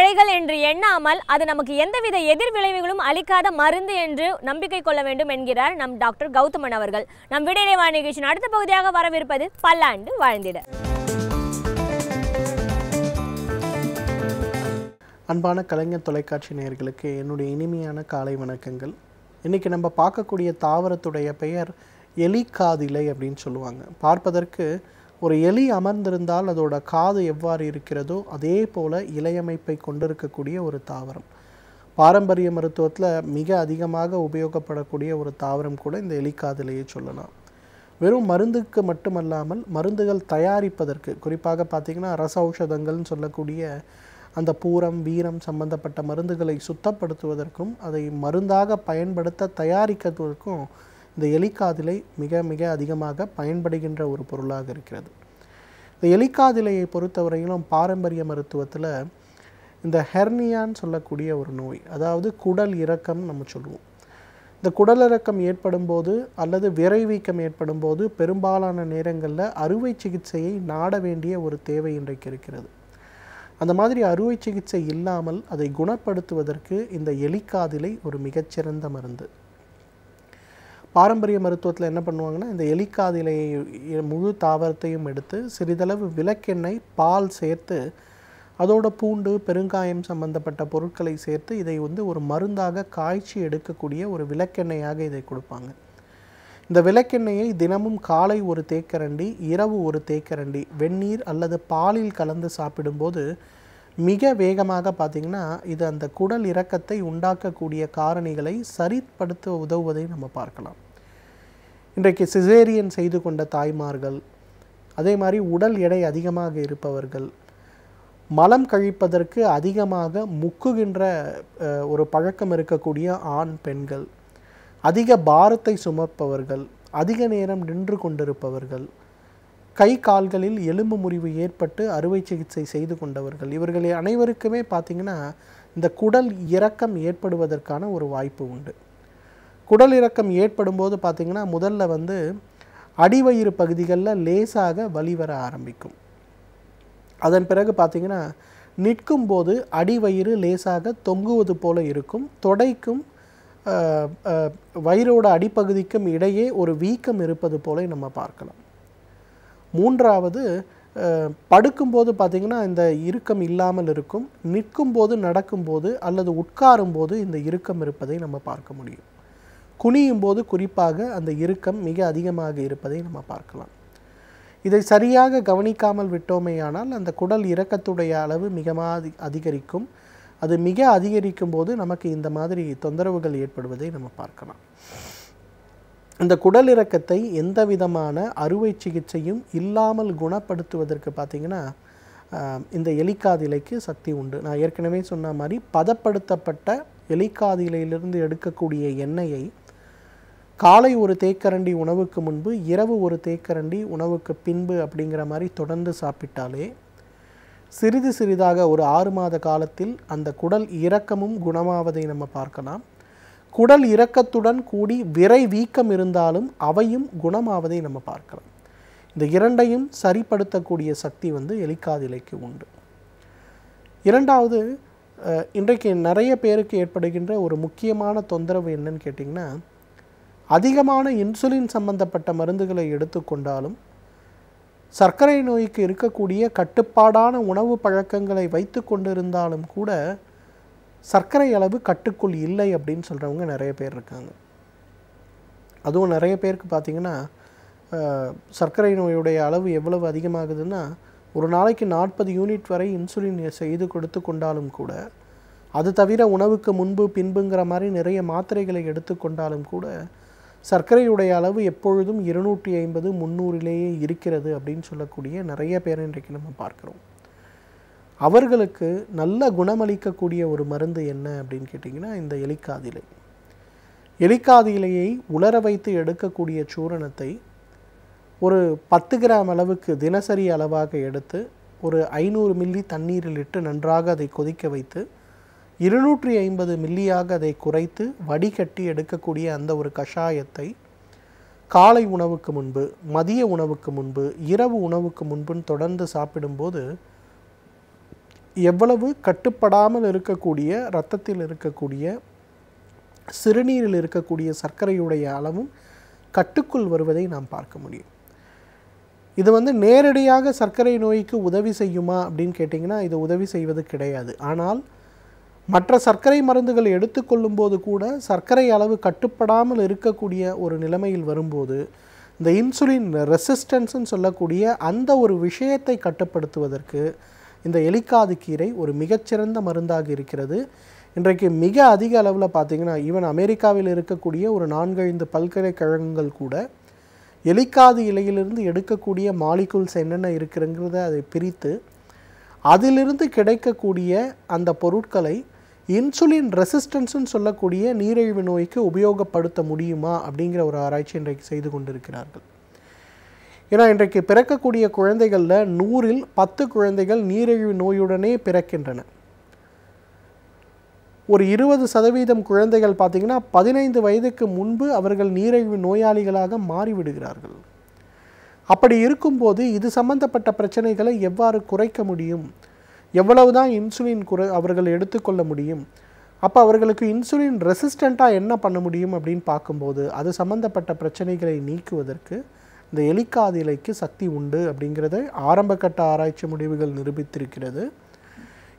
இலைகள் என்று எண்ணாமல் அது நமக்கு எந்தவித எதிர் விளைவுகளும் அளிக்காத மருந்து என்று நம்பிக்கை கொள்ள வேண்டும் என்கிறார் நம் டாக்டர் கௌதமன் அவர்கள். நம் விடையிலே வாழ நிகழ்ச்சியின் அடுத்த பகுதியாக வரவிருப்பது பல்லாண்டு வாழ்ந்திட. அன்பான கலைஞர் தொலைக்காட்சி நேயர்களுக்கு என்னுடைய இனிமையான காலை வணக்கங்கள். இன்றைக்கி நம்ம பார்க்கக்கூடிய தாவரத்துடைய பெயர் எலிக்காதிலை அப்படின்னு சொல்லுவாங்க. பார்ப்பதற்கு ஒரு எலி அமர்ந்திருந்தால் அதோட காது எவ்வாறு இருக்கிறதோ அதே போல் இலையமைப்பை கொண்டிருக்கக்கூடிய ஒரு தாவரம். பாரம்பரிய மருத்துவத்தில் மிக அதிகமாக உபயோகப்படக்கூடிய ஒரு தாவரம் கூட இந்த எலிக்காதிலையை சொல்லலாம். வெறும் மருந்துக்கு மட்டுமல்லாமல் மருந்துகள் தயாரிப்பதற்கு, குறிப்பாக பார்த்திங்கன்னா ரச ஔஷதங்கள்னு சொல்லக்கூடிய அந்த பூரம் வீரம் சம்பந்தப்பட்ட மருந்துகளை சுத்தப்படுத்துவதற்கும் அதை மருந்தாக பயன்படுத்த தயாரிக்கிறதுக்கும் இந்த எலிக்காதிலை மிக மிக அதிகமாக பயன்படுகின்ற ஒரு பொருளாக இருக்கிறது. இந்த எலிக்காதிலையை பொறுத்தவரையிலும் பாரம்பரிய மருத்துவத்தில் இந்த ஹெர்னியான்னு சொல்லக்கூடிய ஒரு நோய், அதாவது குடல் இறக்கம் நம்ம சொல்லுவோம். இந்த குடல் இறக்கம் ஏற்படும் போது அல்லது விரைவீக்கம் ஏற்படும் போது பெரும்பாலான நேரங்களில் அறுவை சிகிச்சையை நாட வேண்டிய ஒரு தேவை இன்றைக்கு இருக்கிறது. அந்த மாதிரி அறுவை சிகிச்சை இல்லாமல் அதை குணப்படுத்துவதற்கு இந்த எலிக்காதிலை ஒரு மிகச்சிறந்த மருந்து. பாரம்பரிய மருத்துவத்தில் என்ன பண்ணுவாங்கன்னா, இந்த எலிக்காதிலையை முழு தாவரத்தையும் எடுத்து சிறிதளவு விளக்கெண்ணெய் பால் சேர்த்து அதோட பூண்டு பெருங்காயம் சம்பந்தப்பட்ட பொருட்களை சேர்த்து இதை ஒரு மருந்தாக காய்ச்சி எடுக்கக்கூடிய ஒரு விளக்கெண்ணெயாக இதை கொடுப்பாங்க. இந்த விளக்கெண்ணெயை தினமும் காலை ஒரு தேக்கரண்டி இரவு ஒரு தேக்கரண்டி வெந்நீர் அல்லது பாலில் கலந்து சாப்பிடும்போது மிக வேகமாக பார்த்திங்கன்னா இது அந்த குடல் இறக்கத்தை உண்டாக்கக்கூடிய காரணிகளை சரிப்படுத்த உதவுவதை நம்ம பார்க்கலாம். இன்றைக்கு சிசேரியன் செய்து கொண்ட தாய்மார்கள், அதே மாதிரி உடல் எடை அதிகமாக இருப்பவர்கள், மலம் கழிப்பதற்கு அதிகமாக முக்குகின்ற ஒரு பழக்கம் இருக்கக்கூடிய ஆண் பெண்கள், அதிக பாரத்தை சுமப்பவர்கள், அதிக நேரம் நின்று கொண்டிருப்பவர்கள், கை கால்களில் எலும்பு முறிவு ஏற்பட்டு அறுவை சிகிச்சை செய்து கொண்டவர்கள், இவர்கள் அனைவருக்குமே பார்த்திங்கன்னா இந்த குடல் இறக்கம் ஏற்படுவதற்கான ஒரு வாய்ப்பு உண்டு. குடல் இறக்கம் ஏற்படும் போது பார்த்திங்கன்னா முதல்ல அடிவயிறு பகுதிகளில் லேசாக வலி வர ஆரம்பிக்கும். அதன் பிறகு பார்த்திங்கன்னா நிற்கும் போது அடிவயிறு லேசாக தொங்குவது போல இருக்கும். தொடைக்கும் வயிறோட அடிப்பகுதிக்கும் இடையே ஒரு வீக்கம் இருப்பது போல நம்ம பார்க்கலாம். மூன்றாவது, படுக்கும்போது பார்த்திங்கன்னா இந்த இறுக்கம் இல்லாமல் இருக்கும். நிற்கும்போது நடக்கும்போது அல்லது உட்காரும்போது இந்த இறுக்கம் இருப்பதை நம்ம பார்க்க முடியும். குனியும் போது குறிப்பாக அந்த இறுக்கம் மிக அதிகமாக இருப்பதை நம்ம பார்க்கலாம். இதை சரியாக கவனிக்காமல் விட்டோமேயானால் அந்த குடல் இறக்கத்துடைய அளவு மிக அதிகரிக்கும். அது மிக அதிகரிக்கும் போது நமக்கு இந்த மாதிரி தொந்தரவுகள் ஏற்படுவதை நம்ம பார்க்கலாம். இந்த குடல் இறக்கத்தை எந்த விதமான அறுவை சிகிச்சையும் இல்லாமல் குணப்படுத்துவதற்கு பார்த்திங்கன்னா இந்த எலிக்காதிலைக்கு சக்தி உண்டு. நான் ஏற்கனவே சொன்ன மாதிரி பதப்படுத்தப்பட்ட எலிக்காதிலையிலிருந்து எடுக்கக்கூடிய எண்ணெயை காலை ஒரு தேக்கரண்டி உணவுக்கு முன்பு இரவு ஒரு தேக்கரண்டி உணவுக்கு பின்பு அப்படிங்கிற மாதிரி தொடர்ந்து சாப்பிட்டாலே சிறிது சிறிதாக ஒரு 6 மாத காலத்தில் அந்த குடல் இறக்கமும் குணமாவதை நம்ம பார்க்கலாம். குடல் இறக்கத்துடன் கூடி விரை வீக்கம் இருந்தாலும் அவையும் குணமாவதை நம்ம பார்க்கலாம். இந்த இரண்டையும் சரிப்படுத்தக்கூடிய சக்தி எலிக்காதிலைக்கு உண்டு. இரண்டாவது, இன்றைக்கு நிறைய பேருக்கு ஏற்படுகின்ற ஒரு முக்கியமான தொந்தரவு என்னன்னு கேட்டிங்கன்னா, அதிகமான இன்சுலின் சம்பந்தப்பட்ட மருந்துகளை எடுத்துக்கொண்டாலும் சர்க்கரை நோய்க்கு இருக்கக்கூடிய கட்டுப்பாடான உணவு பழக்கங்களை வைத்து கொண்டிருந்தாலும் கூட சர்க்கரை அளவு கட்டுக்குள் இல்லை அப்படின்னு சொல்கிறவங்க நிறைய பேர் இருக்காங்க. அதுவும் நிறைய பேருக்கு பார்த்திங்கன்னா சர்க்கரை நோயுடைய அளவு எவ்வளவு அதிகமாகுதுன்னா, ஒரு நாளைக்கு 40 யூனிட் வரை இன்சுலின் செய்து கொடுத்து கொண்டாலும் கூட, அது தவிர உணவுக்கு முன்பு பின்புங்கிற மாதிரி நிறைய மாத்திரைகளை எடுத்துக்கொண்டாலும் கூட சர்க்கரையுடைய அளவு எப்பொழுதும் 250 300லேயே இருக்கிறது அப்படின்னு சொல்லக்கூடிய நிறைய பேர் இன்றைக்கு நம்ம பார்க்குறோம். அவர்களுக்கு நல்ல குணமளிக்கக்கூடிய ஒரு மருந்து என்ன அப்படின்னு கேட்டிங்கன்னா இந்த எலிக்காதிலை. எலிக்காதிலையை உலர வைத்து எடுக்கக்கூடிய சூரணத்தை ஒரு 10 கிராம் அளவுக்கு தினசரி அளவாக எடுத்து ஒரு 500 மில்லி தண்ணீரில் இட்டு நன்றாக அதை கொதிக்க வைத்து 250 மில்லியாக அதை குறைத்து வடிகட்டி எடுக்கக்கூடிய அந்த ஒரு கஷாயத்தை காலை உணவுக்கு முன்பு, மதிய உணவுக்கு முன்பு, இரவு உணவுக்கு முன்புன்னு தொடர்ந்து சாப்பிடும்போது எவ்வளவு கட்டுப்படாமல் இருக்கக்கூடிய இரத்தத்தில் இருக்கக்கூடிய சிறுநீரில் இருக்கக்கூடிய சர்க்கரையுடைய அளவும் கட்டுக்குள் வருவதை நாம் பார்க்க முடியும். இது நேரடியாக சர்க்கரை நோய்க்கு உதவி செய்யுமா அப்படின்னு கேட்டிங்கன்னா இது உதவி செய்வது கிடையாது. ஆனால் மற்ற சர்க்கரை மருந்துகள் எடுத்துக்கொள்ளும் போது கூட சர்க்கரை அளவு கட்டுப்படாமல் இருக்கக்கூடிய ஒரு நிலைமையில் வரும்போது இந்த இன்சுலின் ரெசிஸ்டன்ஸ்ன்னு சொல்லக்கூடிய அந்த ஒரு விஷயத்தை கட்டுப்படுத்துவதற்கு இந்த எலிக்காது கீரை ஒரு மிகச்சிறந்த மருந்தாக இருக்கிறது. இன்றைக்கு மிக அதிக அளவில் பார்த்திங்கன்னா ஈவன் அமெரிக்காவில் இருக்கக்கூடிய ஒரு 4-5 பல்கலைக்கழகங்கள் கூட எலிக்காது இலையிலிருந்து எடுக்கக்கூடிய மாலிகுல்ஸ் என்னென்ன இருக்குங்கிறத அதை பிரித்து அதிலிருந்து கிடைக்கக்கூடிய அந்த பொருட்களை இன்சுலின் ரெசிஸ்டன்ஸ்ன்னு சொல்லக்கூடிய நீரிழிவு நோய்க்கு உபயோகப்படுத்த முடியுமா அப்படிங்கிற ஒரு ஆராய்ச்சி இன்றைக்கு செய்து கொண்டிருக்கிறார்கள். ஏன்னா இன்றைக்கு பிறக்கக்கூடிய குழந்தைகளில் 100ல் 10 குழந்தைகள் நீரிழிவு நோயுடனே பிறக்கின்றன. ஒரு 20% குழந்தைகள் பார்த்திங்கன்னா 15 வயதுக்கு முன்பு அவர்கள் நீரிழிவு நோயாளிகளாக மாறிவிடுகிறார்கள். அப்படி இருக்கும்போது இது சம்பந்தப்பட்ட பிரச்சனைகளை எவ்வாறு குறைக்க முடியும், எவ்வளவுதான் இன்சுலின் அவர்கள் எடுத்துக்கொள்ள முடியும், அப்போ அவர்களுக்கு இன்சுலின் ரெசிஸ்டண்ட்டாக என்ன பண்ண முடியும் அப்படின்னு பார்க்கும்போது அது சம்பந்தப்பட்ட பிரச்சனைகளை நீக்குவதற்கு இந்த எலிக்காது இலைக்கு சக்தி உண்டு அப்படிங்கிறத ஆரம்பகட்ட ஆராய்ச்சி முடிவுகள் நிரூபித்திருக்கிறது.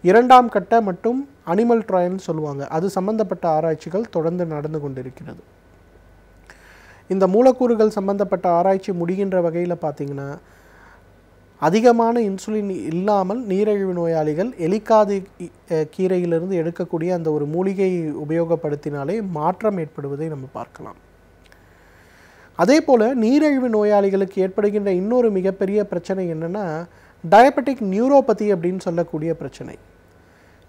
2ஆம் கட்ட மற்றும் அனிமல் ட்ரையல்னு சொல்லுவாங்க, அது சம்பந்தப்பட்ட ஆராய்ச்சிகள் தொடர்ந்து நடந்து கொண்டிருக்கிறது. இந்த மூலக்கூறுகள் சம்பந்தப்பட்ட ஆராய்ச்சி முடிகின்ற வகையில் பார்த்திங்கன்னா அதிகமான இன்சுலின் இல்லாமல் நீரிழிவு நோயாளிகள் எலிக்காது கீரையிலிருந்து எடுக்கக்கூடிய அந்த ஒரு மூலிகை உபயோகப்படுத்தினாலே மாற்றம் ஏற்படுவதை நம்ம பார்க்கலாம். அதே போல் நீரிழிவு நோயாளிகளுக்கு ஏற்படுகின்ற இன்னொரு மிகப்பெரிய பிரச்சனை என்னென்னா டயபெட்டிக் நியூரோபதி அப்படின்னு சொல்லக்கூடிய பிரச்சனை.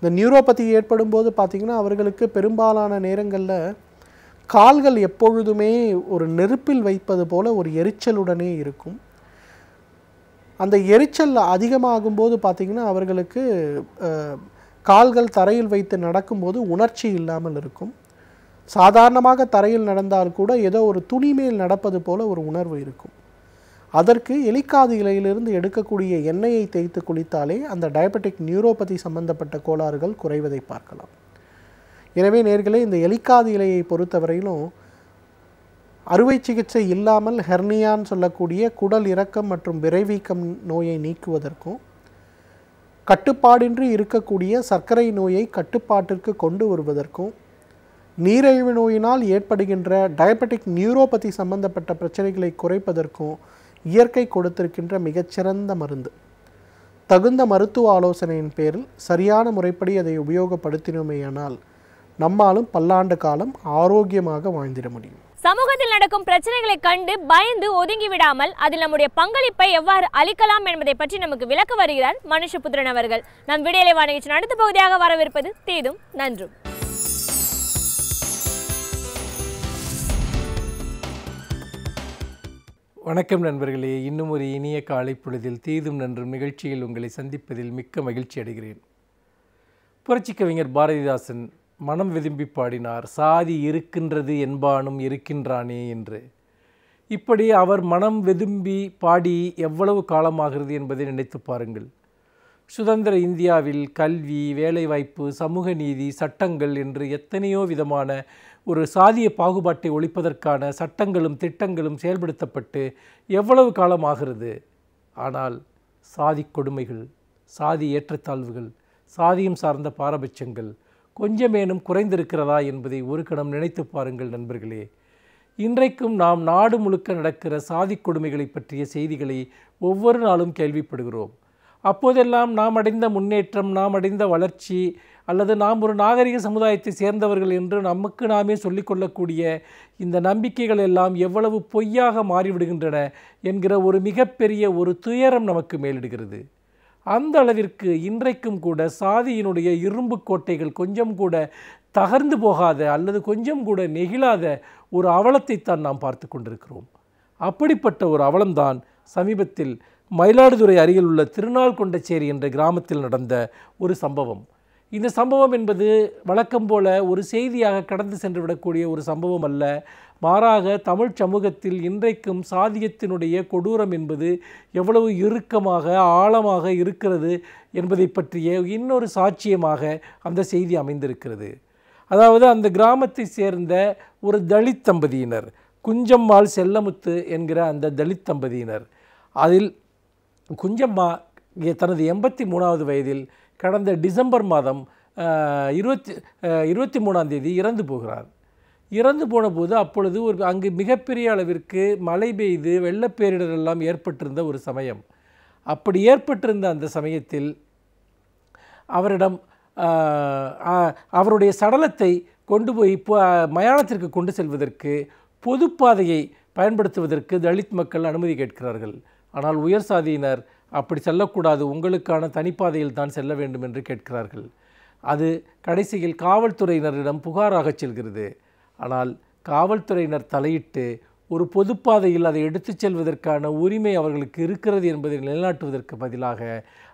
இந்த நியூரோபதி ஏற்படும் போது பார்த்திங்கன்னா அவர்களுக்கு பெரும்பாலான நேரங்களில் கால்கள் எப்பொழுதுமே ஒரு நெருப்பில் வைப்பது போல் ஒரு எரிச்சலுடனே இருக்கும். அந்த எரிச்சல் அதிகமாகும்போது பார்த்திங்கன்னா அவர்களுக்கு கால்கள் தரையில் வைத்து நடக்கும்போது உணர்ச்சி இல்லாமல் இருக்கும். சாதாரணமாக தரையில் நடந்தால் கூட ஏதோ ஒரு துணி மேல் நடப்பது போல ஒரு உணர்வு இருக்கும். அதற்கு எலிக்காது இலையிலிருந்து எடுக்கக்கூடிய எண்ணெயை தேய்த்து குளித்தாலே அந்த டயபெட்டிக் நியூரோபதி சம்பந்தப்பட்ட கோளாறுகள் குறைவதை பார்க்கலாம். எனவே நேர்களே, இந்த எலிக்காது இலையை பொறுத்தவரையிலும் அறுவை சிகிச்சை இல்லாமல் ஹெர்னியான்னு சொல்லக்கூடிய குடல் இறக்கம் மற்றும் விரைவீக்கம் நோயை நீக்குவதற்கும் கட்டுப்பாடின்றி இருக்கக்கூடிய சர்க்கரை நோயை கட்டுப்பாட்டிற்கு கொண்டு வருவதற்கும் நீரிழிவு நோயினால் ஏற்படுகின்ற டயபெட்டிக் நியூரோபதி சம்பந்தப்பட்ட பிரச்சனைகளை குறைப்பதற்கும் இயற்கை கொடுத்திருக்கின்ற மிகச்சிறந்த மருந்து. தகுந்த மருத்துவ ஆலோசனையின் பேரில் சரியான முறைப்படி அதை உபயோகப்படுத்தினோமேயானால் நம்மாலும் பல்லாண்டு காலம் ஆரோக்கியமாக வாழ்ந்திட முடியும். சமூகத்தில் நடக்கும் பிரச்சனைகளை கண்டு பயந்து ஒதுங்கி விடாமல் அதில் நம்முடைய பங்களிப்பை எவ்வாறு அளிக்கலாம் என்பதை பற்றி நமக்கு விளக்க வருகிறார் மனுஷபுத்திரன் அவர்கள். நம் விடியலை வானிகழ்ச்சியின் அடுத்த பகுதியாக வரவிருப்பது தீதும் நன்றும். வணக்கம் நண்பர்களே, இன்னும் ஒரு இனிய காலை பொழுதில் தீதும் நன்றும் நிகழ்ச்சியில் உங்களை சந்திப்பதில் மிக்க மகிழ்ச்சி அடைகிறேன். புரட்சி கவிஞர் பாரதிதாசன் மனம் விரும்பி பாடினார், சாதி இருக்கின்றது என்பானும் இருக்கின்றானே என்று. இப்படி அவர் மனம் விரும்பி பாடி எவ்வளவு காலமாகிறது என்பதை நினைத்து பாருங்கள். சுதந்திர இந்தியாவில் கல்வி, வேலைவாய்ப்பு, சமூக நீதி, சட்டங்கள் என்று எத்தனையோ விதமான ஒரு சாதிய பாகுபாட்டை ஒழிப்பதற்கான சட்டங்களும் திட்டங்களும் செயல்படுத்தப்பட்டு எவ்வளவு காலமாகிறது. ஆனால் சாதி கொடுமைகள், சாதி ஏற்றத்தாழ்வுகள், சாதியம் சார்ந்த பாரபட்சங்கள் கொஞ்சமேனும் குறைந்திருக்கிறதா என்பதை ஒரு கணம் நினைத்து பாருங்கள் நண்பர்களே. இன்றைக்கும் நாம் நாடு முழுக்க நடக்கிற சாதி கொடுமைகளை பற்றிய செய்திகளை ஒவ்வொரு நாளும் கேள்விப்படுகிறோம். அப்போதெல்லாம் நாம் அடைந்த முன்னேற்றம், நாம் அடைந்த வளர்ச்சி, அல்லது நாம் ஒரு நாகரிக சமுதாயத்தை சேர்ந்தவர்கள் என்று நமக்கு நாமே சொல்லிக்கொள்ளக்கூடிய இந்த நம்பிக்கைகள் எல்லாம் எவ்வளவு பொய்யாக மாறிவிடுகின்றன என்கிற ஒரு மிகப்பெரிய ஒரு துயரம் நமக்கு மேலிடுகிறது. அந்த அளவிற்கு இன்றைக்கும் கூட சாதியினுடைய இரும்பு கோட்டைகள் கொஞ்சம் கூட தகர்ந்து போகாத அல்லது கொஞ்சம் கூட நெகிழாத ஒரு அவலத்தைத்தான் நாம் பார்த்து கொண்டிருக்கிறோம். அப்படிப்பட்ட ஒரு அவலம்தான் சமீபத்தில் மயிலாடுதுறை அருகில் உள்ள திருநாள்கொண்டச்சேரி என்ற கிராமத்தில் நடந்த ஒரு சம்பவம். இந்த சம்பவம் என்பது வழக்கம் போல ஒரு செய்தியாக கடந்து சென்று விடக்கூடிய ஒரு சம்பவம் அல்ல. மாறாக தமிழ் சமூகத்தில் இன்றைக்கும் சாதியத்தினுடைய கொடூரம் என்பது எவ்வளவு இறுக்கமாக ஆழமாக இருக்கிறது என்பதை பற்றிய இன்னொரு சாட்சியமாக அந்த செய்தி அமைந்திருக்கிறது. அதாவது அந்த கிராமத்தை சேர்ந்த ஒரு தலித் தம்பதியினர், குஞ்சம்மாள் செல்லமுத்து என்கிற அந்த தலித் தம்பதியினர், அதில் குஞ்சம்மா தனது 83வது வயதில் கடந்த டிசம்பர் மாதம் 23ஆம் தேதி இறந்து போகிறார். இறந்து போன போது அப்பொழுது அங்கு மிகப்பெரிய அளவிற்கு மழை பெய்து வெள்ளப்பேரிடர் எல்லாம் ஏற்பட்டிருந்த ஒரு சமயம். அப்படி ஏற்பட்டிருந்த அந்த சமயத்தில் அவரிடம் அவருடைய சடலத்தை கொண்டு போய் மயானத்திற்கு கொண்டு செல்வதற்கு பொதுப்பாதையை பயன்படுத்துவதற்கு தலித் மக்கள் அனுமதி கேட்கிறார்கள். ஆனால் உயர் சாதியினர் அப்படி செல்லக்கூடாது, உங்களுக்கான தனிப்பாதையில் தான் செல்ல வேண்டும் என்று கேட்கிறார்கள். அது கடைசியில் காவல்துறையினரிடம் புகாராக செல்கிறது. ஆனால் காவல்துறையினர் தலையிட்டு ஒரு பொதுப்பாதையில் அதை எடுத்துச் செல்வதற்கான உரிமை அவர்களுக்கு இருக்கிறது என்பதை நிலைநாட்டுவதற்கு பதிலாக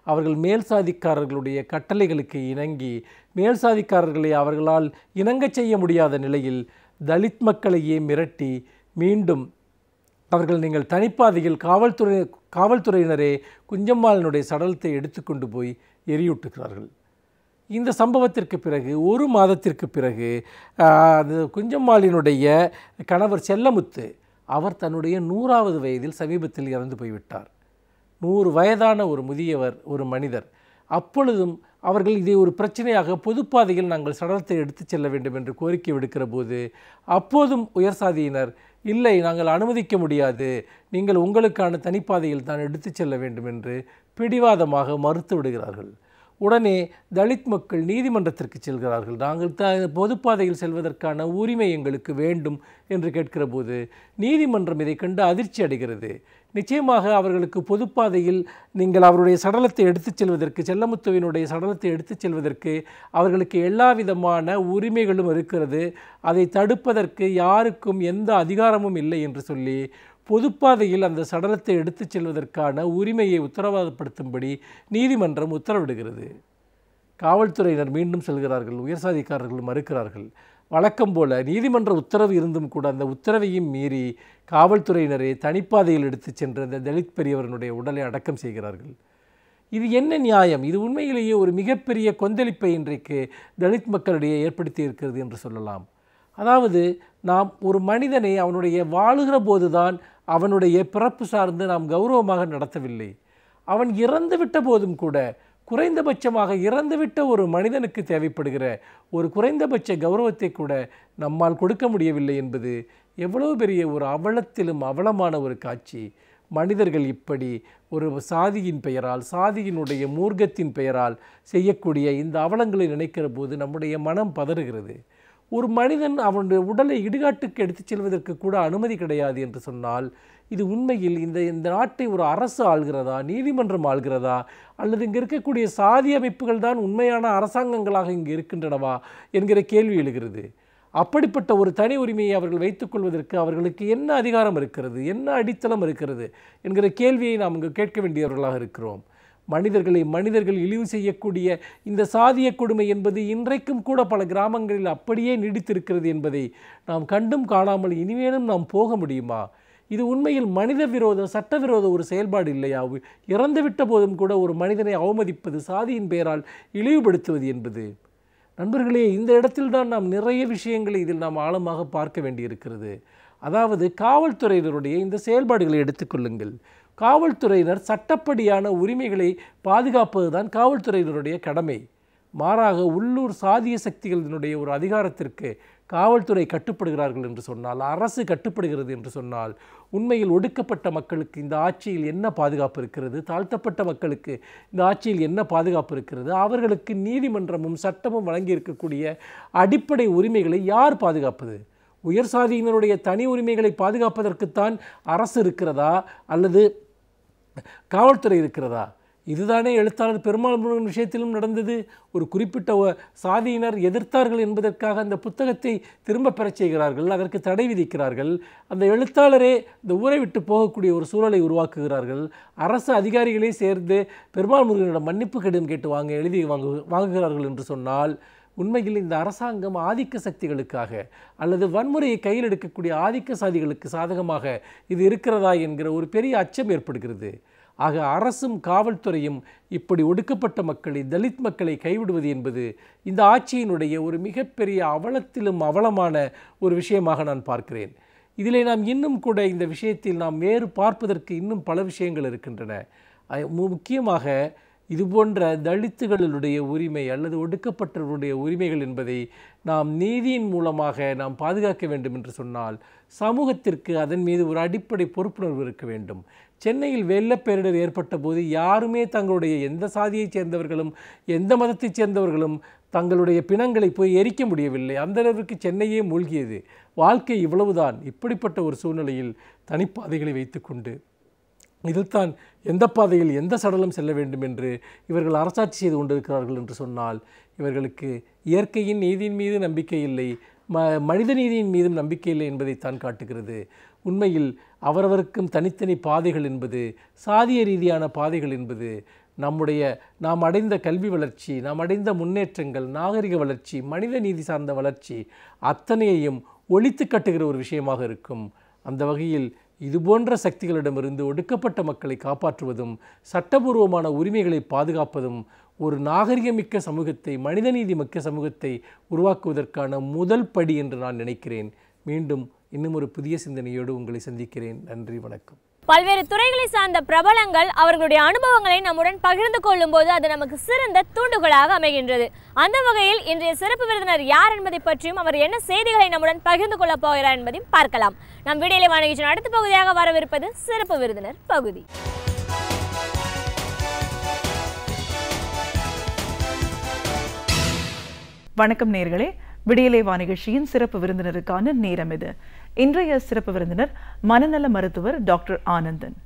அவர்கள் மேல் சாதிக்காரர்களுடைய கட்டளைகளுக்கு இணங்கி மேல் சாதிக்காரர்களை அவர்களால் இணங்கச் செய்ய முடியாத நிலையில் தலித் மக்களையே மிரட்டி மீண்டும் அவர்கள் நீங்கள் தனிப்பாதையில் காவல்துறையினரே குஞ்சம்மாளினுடைய சடலத்தை எடுத்துக்கொண்டு போய் எரியூட்டுகிறார்கள். இந்த சம்பவத்திற்கு பிறகு ஒரு மாதத்திற்கு பிறகு அது குஞ்சம்மாளினுடைய கணவர் செல்லமுத்து அவர் தன்னுடைய 100வது வயதில் சமீபத்தில் இறந்து போய்விட்டார். 100 வயதான ஒரு முதியவர், ஒரு மனிதர். அப்பொழுதும் அவர்கள் இதை ஒரு பிரச்சனையாக பொதுப்பாதையில் நாங்கள் சடலத்தை எடுத்துச் செல்ல வேண்டும் என்று கோரிக்கை விடுக்கிற போது அப்போதும் உயர் சாதியினர் இல்லை, நாங்கள் அனுமதிக்க முடியாது, நீங்கள் உங்களுக்கான தனிப்பாதையில் தான் எடுத்துச் செல்ல வேண்டும் என்று பிடிவாதமாக மறுத்து விடுகிறார்கள். உடனே தலித் மக்கள் நீதிமன்றத்திற்கு செல்கிறார்கள். நாங்கள் பொதுப்பாதையில் செல்வதற்கான உரிமை எங்களுக்கு வேண்டும் என்று கேட்கிற போது நீதிமன்றம் இதை கண்டு அதிர்ச்சி அடைகிறது. நிச்சயமாக அவர்களுக்கு பொதுப்பாதையில் நீங்கள் அவருடைய சடலத்தை எடுத்துச் செல்வதற்கு, செல்லமுத்துவினுடைய சடலத்தை எடுத்துச் செல்வதற்கு அவர்களுக்கு எல்லா விதமான உரிமைகளும் இருக்கிறது, அதை தடுப்பதற்கு யாருக்கும் எந்த அதிகாரமும் இல்லை என்று சொல்லி பொதுப்பாதையில் அந்த சடலத்தை எடுத்துச் செல்வதற்கான உரிமையை உத்தரவாதப்படுத்தும்படி நீதிமன்றம் உத்தரவிடுகிறது. காவல்துறையினர் மீண்டும் செல்கிறார்கள், உயர்சாதிக்காரர்கள் மறுக்கிறார்கள். வழக்கம் போல நீதிமன்ற உத்தரவு இருந்தும் கூட அந்த உத்தரவையும் மீறி காவல்துறையினரே தனிப்பாதையில் எடுத்துச் சென்ற அந்த தலித் பெரியவரனுடைய உடலை அடக்கம் செய்கிறார்கள். இது என்ன நியாயம்? இது உண்மையிலேயே ஒரு மிகப்பெரிய கொந்தளிப்பை இன்றைக்கு தலித் மக்களிடையே ஏற்படுத்தி இருக்கிறது என்று சொல்லலாம். அதாவது நாம் ஒரு மனிதனை அவனுடைய வாழுகிற போதுதான் அவனுடைய பிறப்பு சார்ந்து நாம் கௌரவமாக நடத்தவில்லை. அவன் இறந்துவிட்ட போதும் கூட குறைந்தபட்சமாக இறந்துவிட்ட ஒரு மனிதனுக்கு தேவைப்படுகிற ஒரு குறைந்தபட்ச கௌரவத்தை கூட நம்மால் கொடுக்க முடியவில்லை என்பது எவ்வளவு பெரிய ஒரு அவலத்திலும் அவலமான ஒரு காட்சி. மனிதர்கள் இப்படி ஒரு சாதியின் பெயரால், சாதியினுடைய மூர்க்கத்தின் பெயரால் செய்யக்கூடிய இந்த அவலங்களை நினைக்கிற போது நம்முடைய மனம் பதறுகிறது. ஒரு மனிதன் அவனுடைய உடலை இடுகாட்டுக்கு எடுத்துச் செல்வதற்கு கூட அனுமதி கிடையாது என்று சொன்னால் இது உண்மையில் இந்த நாட்டை ஒரு அரசு ஆள்கிறதா, நீதிமன்றம் ஆள்கிறதா, அல்லது இங்கே இருக்கக்கூடிய சாதி அமைப்புகள் தான் உண்மையான அரசாங்கங்களாக இங்கு இருக்கின்றனவா என்கிற கேள்வி எழுகிறது. அப்படிப்பட்ட ஒரு தனி உரிமையை அவர்கள் வைத்துக்கொள்வதற்கு அவர்களுக்கு என்ன அதிகாரம் இருக்கிறது, என்ன அடித்தளம் இருக்கிறது என்கிற கேள்வியை நாம் இங்கு கேட்க வேண்டியவர்களாக இருக்கிறோம். மனிதர்கள் இழிவு செய்யக்கூடிய இந்த சாதிய கொடுமை என்பது இன்றைக்கும் கூட பல கிராமங்களில் அப்படியே நீடித்திருக்கிறது என்பதை நாம் கண்டும் காணாமல் இனிமேலும் நாம் போக முடியுமா? இது உண்மையில் மனித விரோத, சட்டவிரோத ஒரு செயல்பாடு இல்லையா? இறந்துவிட்ட போதும் கூட ஒரு மனிதனை அவமதிப்பது, சாதியின் பெயரால் இழிவுபடுத்துவது என்பது. நண்பர்களே, இந்த இடத்தில்தான் நாம் நிறைய விஷயங்களை இதில் நாம் ஆழமாக பார்க்க வேண்டியிருக்கிறது. அதாவது காவல்துறையினருடைய இந்த செயல்பாடுகளை எடுத்துக்கொள்ளுங்கள். காவல்துறையினர் சட்டப்படியான உரிமைகளை பாதுகாப்பது தான் காவல்துறையினருடைய கடமை. மாறாக உள்ளூர் சாதிய சக்திகளினுடைய ஒரு அதிகாரத்திற்கு காவல்துறை கட்டுப்படுகிறார்கள் என்று சொன்னால், அரசு கட்டுப்படுகிறது என்று சொன்னால், உண்மையில் ஒடுக்கப்பட்ட மக்களுக்கு இந்த ஆட்சியில் என்ன பாதுகாப்பு இருக்கிறது? தாழ்த்தப்பட்ட மக்களுக்கு இந்த ஆட்சியில் என்ன பாதுகாப்பு இருக்கிறது? அவர்களுக்கு நீதிமன்றமும் சட்டமும் வழங்கியிருக்கக்கூடிய அடிப்படை உரிமைகளை யார் பாதுகாப்பது? உயர் சாதியினருடைய தனி உரிமைகளை பாதுகாப்பதற்குத்தான் அரசு இருக்கிறதா அல்லது காவல்துறை இருக்கிறதா? இதுதானே எழுத்தாளர் பெருமாள் முருகன் விஷயத்திலும் நடந்தது. ஒரு குறிப்பிட்ட சாதியினர் எதிர்த்தார்கள் என்பதற்காக அந்த புத்தகத்தை திரும்ப பெறச் செய்கிறார்கள், அதற்கு தடை விதிக்கிறார்கள். அந்த எழுத்தாளரே இந்த ஊரை விட்டு போகக்கூடிய ஒரு சூழலை உருவாக்குகிறார்கள். அரசு அதிகாரிகளே சேர்ந்து பெருமாள் முருகனிடம் மன்னிப்பு கடிதம் கேட்டு எழுதி வாங்குகிறார்கள் என்று சொன்னால், உண்மையில் இந்த அரசாங்கம் ஆதிக்க சக்திகளுக்காக அல்லது வன்முறையை கையில் எடுக்கக்கூடிய ஆதிக்க சாதிகளுக்கு சாதகமாக இது இருக்கிறதா என்கிற ஒரு பெரிய அச்சம் ஏற்படுகிறது. ஆக அரசும் காவல்துறையும் இப்படி ஒடுக்கப்பட்ட மக்களை, தலித் மக்களை கைவிடுவது என்பது இந்த ஆட்சியினுடைய ஒரு மிகப்பெரிய அவலத்திலும் அவலமான ஒரு விஷயமாக நான் பார்க்கிறேன். இதிலே நாம் இன்னும் கூட இந்த விஷயத்தில் நாம் வேறு பார்ப்பதற்கு இன்னும் பல விஷயங்கள் இருக்கின்றன. முக்கியமாக இதுபோன்ற தலித்துகளுடைய உரிமை அல்லது ஒடுக்கப்பட்டவர்களுடைய உரிமைகள் என்பதை நாம் நீதியின் மூலமாக நாம் பாதுகாக்க வேண்டும் என்று சொன்னால் சமூகத்திற்கு அதன் மீது ஒரு அடிப்படை பொறுப்புணர்வு இருக்க வேண்டும். சென்னையில் வெள்ளப்பேரிடர் ஏற்பட்ட போது யாருமே தங்களுடைய எந்த சாதியைச் சேர்ந்தவர்களும் எந்த மதத்தைச் சேர்ந்தவர்களும் தங்களுடைய பிணங்களை போய் எரிக்க முடியவில்லை. அந்த அளவிற்கு சென்னையே மூழ்கியது. வாழ்க்கை இவ்வளவுதான். இப்படிப்பட்ட ஒரு சூழ்நிலையில் தனிப்பாதைகளை வைத்துக்கொண்டு இதில்தான் எந்த பாதையில் எந்த சடலம் செல்ல வேண்டும் என்று இவர்கள் அரசாட்சி செய்து கொண்டிருக்கிறார்கள் என்று சொன்னால் இவர்களுக்கு இயற்கையின் நீதியின் மீது நம்பிக்கை இல்லை, மனித நீதியின் மீதும் நம்பிக்கை இல்லை என்பதைத்தான் காட்டுகிறது. உண்மையில் அவரவருக்கும் தனித்தனி பாதைகள் என்பது, சாதிய ரீதியான பாதைகள் என்பது நாம் அடைந்த கல்வி வளர்ச்சி, நாம் அடைந்த முன்னேற்றங்கள், நாகரிக வளர்ச்சி, மனித நீதி சார்ந்த வளர்ச்சி அத்தனையையும் ஒழித்து கட்டுகிற ஒரு விஷயமாக இருக்கும். அந்த வகையில் இதுபோன்ற சக்திகளிடமிருந்து ஒடுக்கப்பட்ட மக்களை காப்பாற்றுவதும் சட்டபூர்வமான உரிமைகளை பாதுகாப்பதும் ஒரு நாகரிகமிக்க சமூகத்தை, மனிதநீதி மிக்க சமூகத்தை உருவாக்குவதற்கான முதல் படி என்று நான் நினைக்கிறேன். மீண்டும் இன்னும் ஒரு புதிய சிந்தனையோடு உங்களை சந்திக்கிறேன். நன்றி, வணக்கம். பல்வேறு துறைகளை சார்ந்த பிரபலங்கள் அவர்களுடைய அனுபவங்களை நம்முடன் பகிர்ந்து கொள்ளும் போது அது நமக்கு சிறந்த தூண்டுகோலாக அமைகின்றது. அந்த வகையில் இன்றைய சிறப்பு விருந்தினர் யார் என்பதை பற்றியும் அவர் என்ன செய்திகளை நம்முடன் பகிர்ந்து கொள்ளப் போகிறார் என்பதையும் பார்க்கலாம். நம் வீடியோலை வானகிச்சின் அடுத்த பகுதியாக வரவிருப்பது சிறப்பு விருந்தினர் பகுதி. வணக்கம் நேயர்களே, விடியலை வானிகழ்ச்சியின் சிறப்பு விருந்தினருக்கான நேரம் இது. இன்றைய சிறப்பு விருந்தினர் மனநல மருத்துவர் டாக்டர் ஆனந்தன்.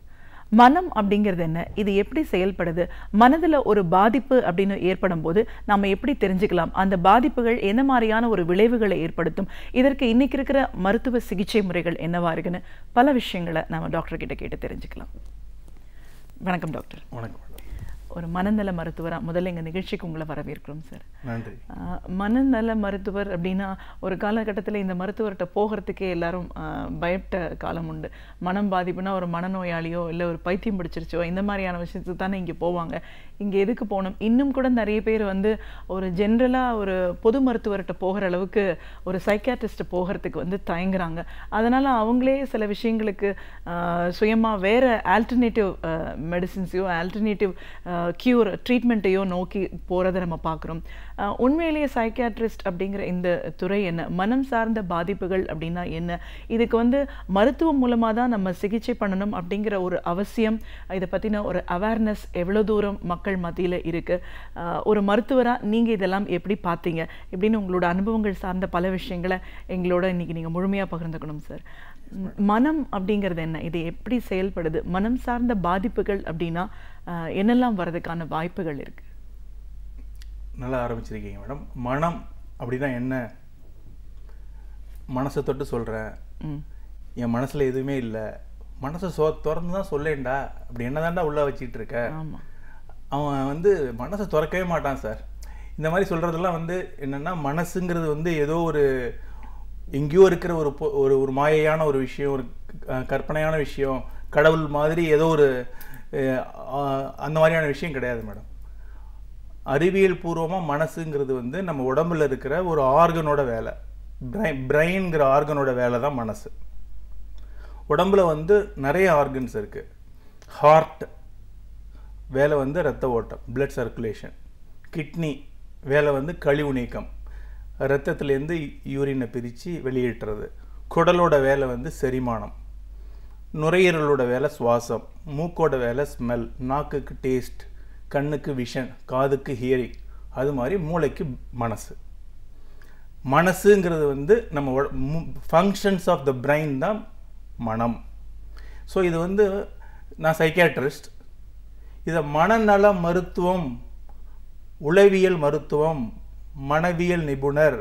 மனம் அப்படிங்கிறது என்ன, இது எப்படி செயல்படுது, மனதில் ஒரு பாதிப்பு அப்படின்னு ஏற்படும் போது நம்ம எப்படி தெரிஞ்சுக்கலாம், அந்த பாதிப்புகள் என்ன மாதிரியான ஒரு விளைவுகளை ஏற்படுத்தும், இதற்கு இன்னைக்கு இருக்கிற மருத்துவ சிகிச்சை முறைகள் என்னவா இருக்குன்னு பல விஷயங்களை நம்ம டாக்டர் கிட்ட கேட்டு தெரிஞ்சுக்கலாம். வணக்கம் டாக்டர். வணக்கம். ஒரு மனநல மருத்துவராக முதல்ல எங்கள் நிகழ்ச்சிக்கு உங்களை வரவேற்கிறோம் சார். நன்றி. மனநல மருத்துவர் அப்படின்னா ஒரு காலகட்டத்தில் இந்த மருத்துவர்கிட்ட போகிறதுக்கே எல்லாரும் பயப்பட்ட காலம் உண்டு. மனம் பாதிப்புனா ஒரு மனநோயாளியோ இல்லை ஒரு பைத்தியம் பிடிச்சிருச்சோ இந்த மாதிரியான விஷயத்துக்கு தானே இங்கே போவாங்க. இங்கே எதுக்கு போகணும்? இன்னும் கூட நிறைய பேர் ஒரு ஜென்ரலாக ஒரு பொது மருத்துவர்கிட்ட போகிற அளவுக்கு ஒரு சைக்காட்ரிஸ்ட் போகிறதுக்கு தயங்குறாங்க. அதனால் அவங்களே சில விஷயங்களுக்கு சுயமாக வேறு ஆல்டர்னேட்டிவ் மெடிசின்ஸையோ ஆல்டர்னேட்டிவ் கியூர் ட்ரீட்மெண்ட்டையோ நோக்கி போகிறத நம்ம பார்க்குறோம். உண்மையிலேயே சைக்காட்ரிஸ்ட் அப்படிங்கிற இந்த துறை என்ன, மனம் சார்ந்த பாதிப்புகள் அப்படின்னா என்ன, இதுக்கு மருத்துவம் மூலமாக தான் நம்ம சிகிச்சை பண்ணணும் அப்படிங்கிற ஒரு அவசியம், இதை பற்றின ஒரு அவேர்னஸ் எவ்வளோ தூரம் மக்கள் மத்தியில் இருக்குது, ஒரு மருத்துவராக நீங்கள் இதெல்லாம் எப்படி பார்த்தீங்க இப்படின்னு உங்களோட அனுபவங்கள் சார்ந்த பல விஷயங்களை எங்களோட இன்றைக்கி நீங்கள் முழுமையாக பகிர்ந்துக்கணும் சார். மனம் அப்படிங்கிறது என்ன, இது எப்படி செயல்படுது, மனம் சார்ந்த பாதிப்புகள் அப்படின்னா என்னெல்லாம் வர்றதுக்கான வாய்ப்புகள் இருக்கு? நல்லா ஆரம்பிச்சிருக்கீங்க மேடம். மனம் அப்படின்னா என்ன? மனசை தொட்டு சொல்கிறேன், என் மனசில் எதுவுமே இல்லை, மனசை திறந்து தான் சொல்லேன்டா, அப்படி என்னதான்டா உள்ளே வச்சுக்கிட்டு இருக்க. அவன் மனசை திறக்கவே மாட்டான் சார். இந்த மாதிரி சொல்கிறதெல்லாம் என்னென்னா மனசுங்கிறது ஏதோ ஒரு எங்கேயோ இருக்கிற ஒரு மாயையான ஒரு விஷயம், ஒரு கற்பனையான விஷயம், கடவுள் மாதிரி ஏதோ ஒரு அந்த மாதிரியான விஷயம் கிடையாது மேடம். அறிவியல் பூர்வமாக மனசுங்கிறது நம்ம உடம்புல இருக்கிற ஒரு ஆர்கனோட வேலை. பிரெயின்ங்கிற ஆர்கனோட வேலை தான் மனசு. உடம்புல நிறைய ஆர்கன்ஸ் இருக்குது. ஹார்ட் வேலை ரத்த ஓட்டம், பிளட் சர்க்குலேஷன். கிட்னி வேலை கழிவு நீக்கம், ரத்தத்துலேருந்து யூரினை பிரித்து வெளியேற்றுறது. குடலோட வேலை செரிமானம். நுரையீரலோட வேலை சுவாசம். மூக்கோட வேலை ஸ்மெல். நாக்குக்கு டேஸ்ட். கண்ணுக்கு விஷன். காதுக்கு ஹியரிங். அது மாதிரி மூளைக்கு மனசு. மனசுங்கிறது நம்ம ஃபங்க்ஷன்ஸ் ஆஃப் த பிரெயின் தான் மனம். ஸோ இது நான் சைக்கியாட்ரிஸ்ட். இதை மனநல மருத்துவம், உளவியல் மருத்துவம், மனவியல் நிபுணர்,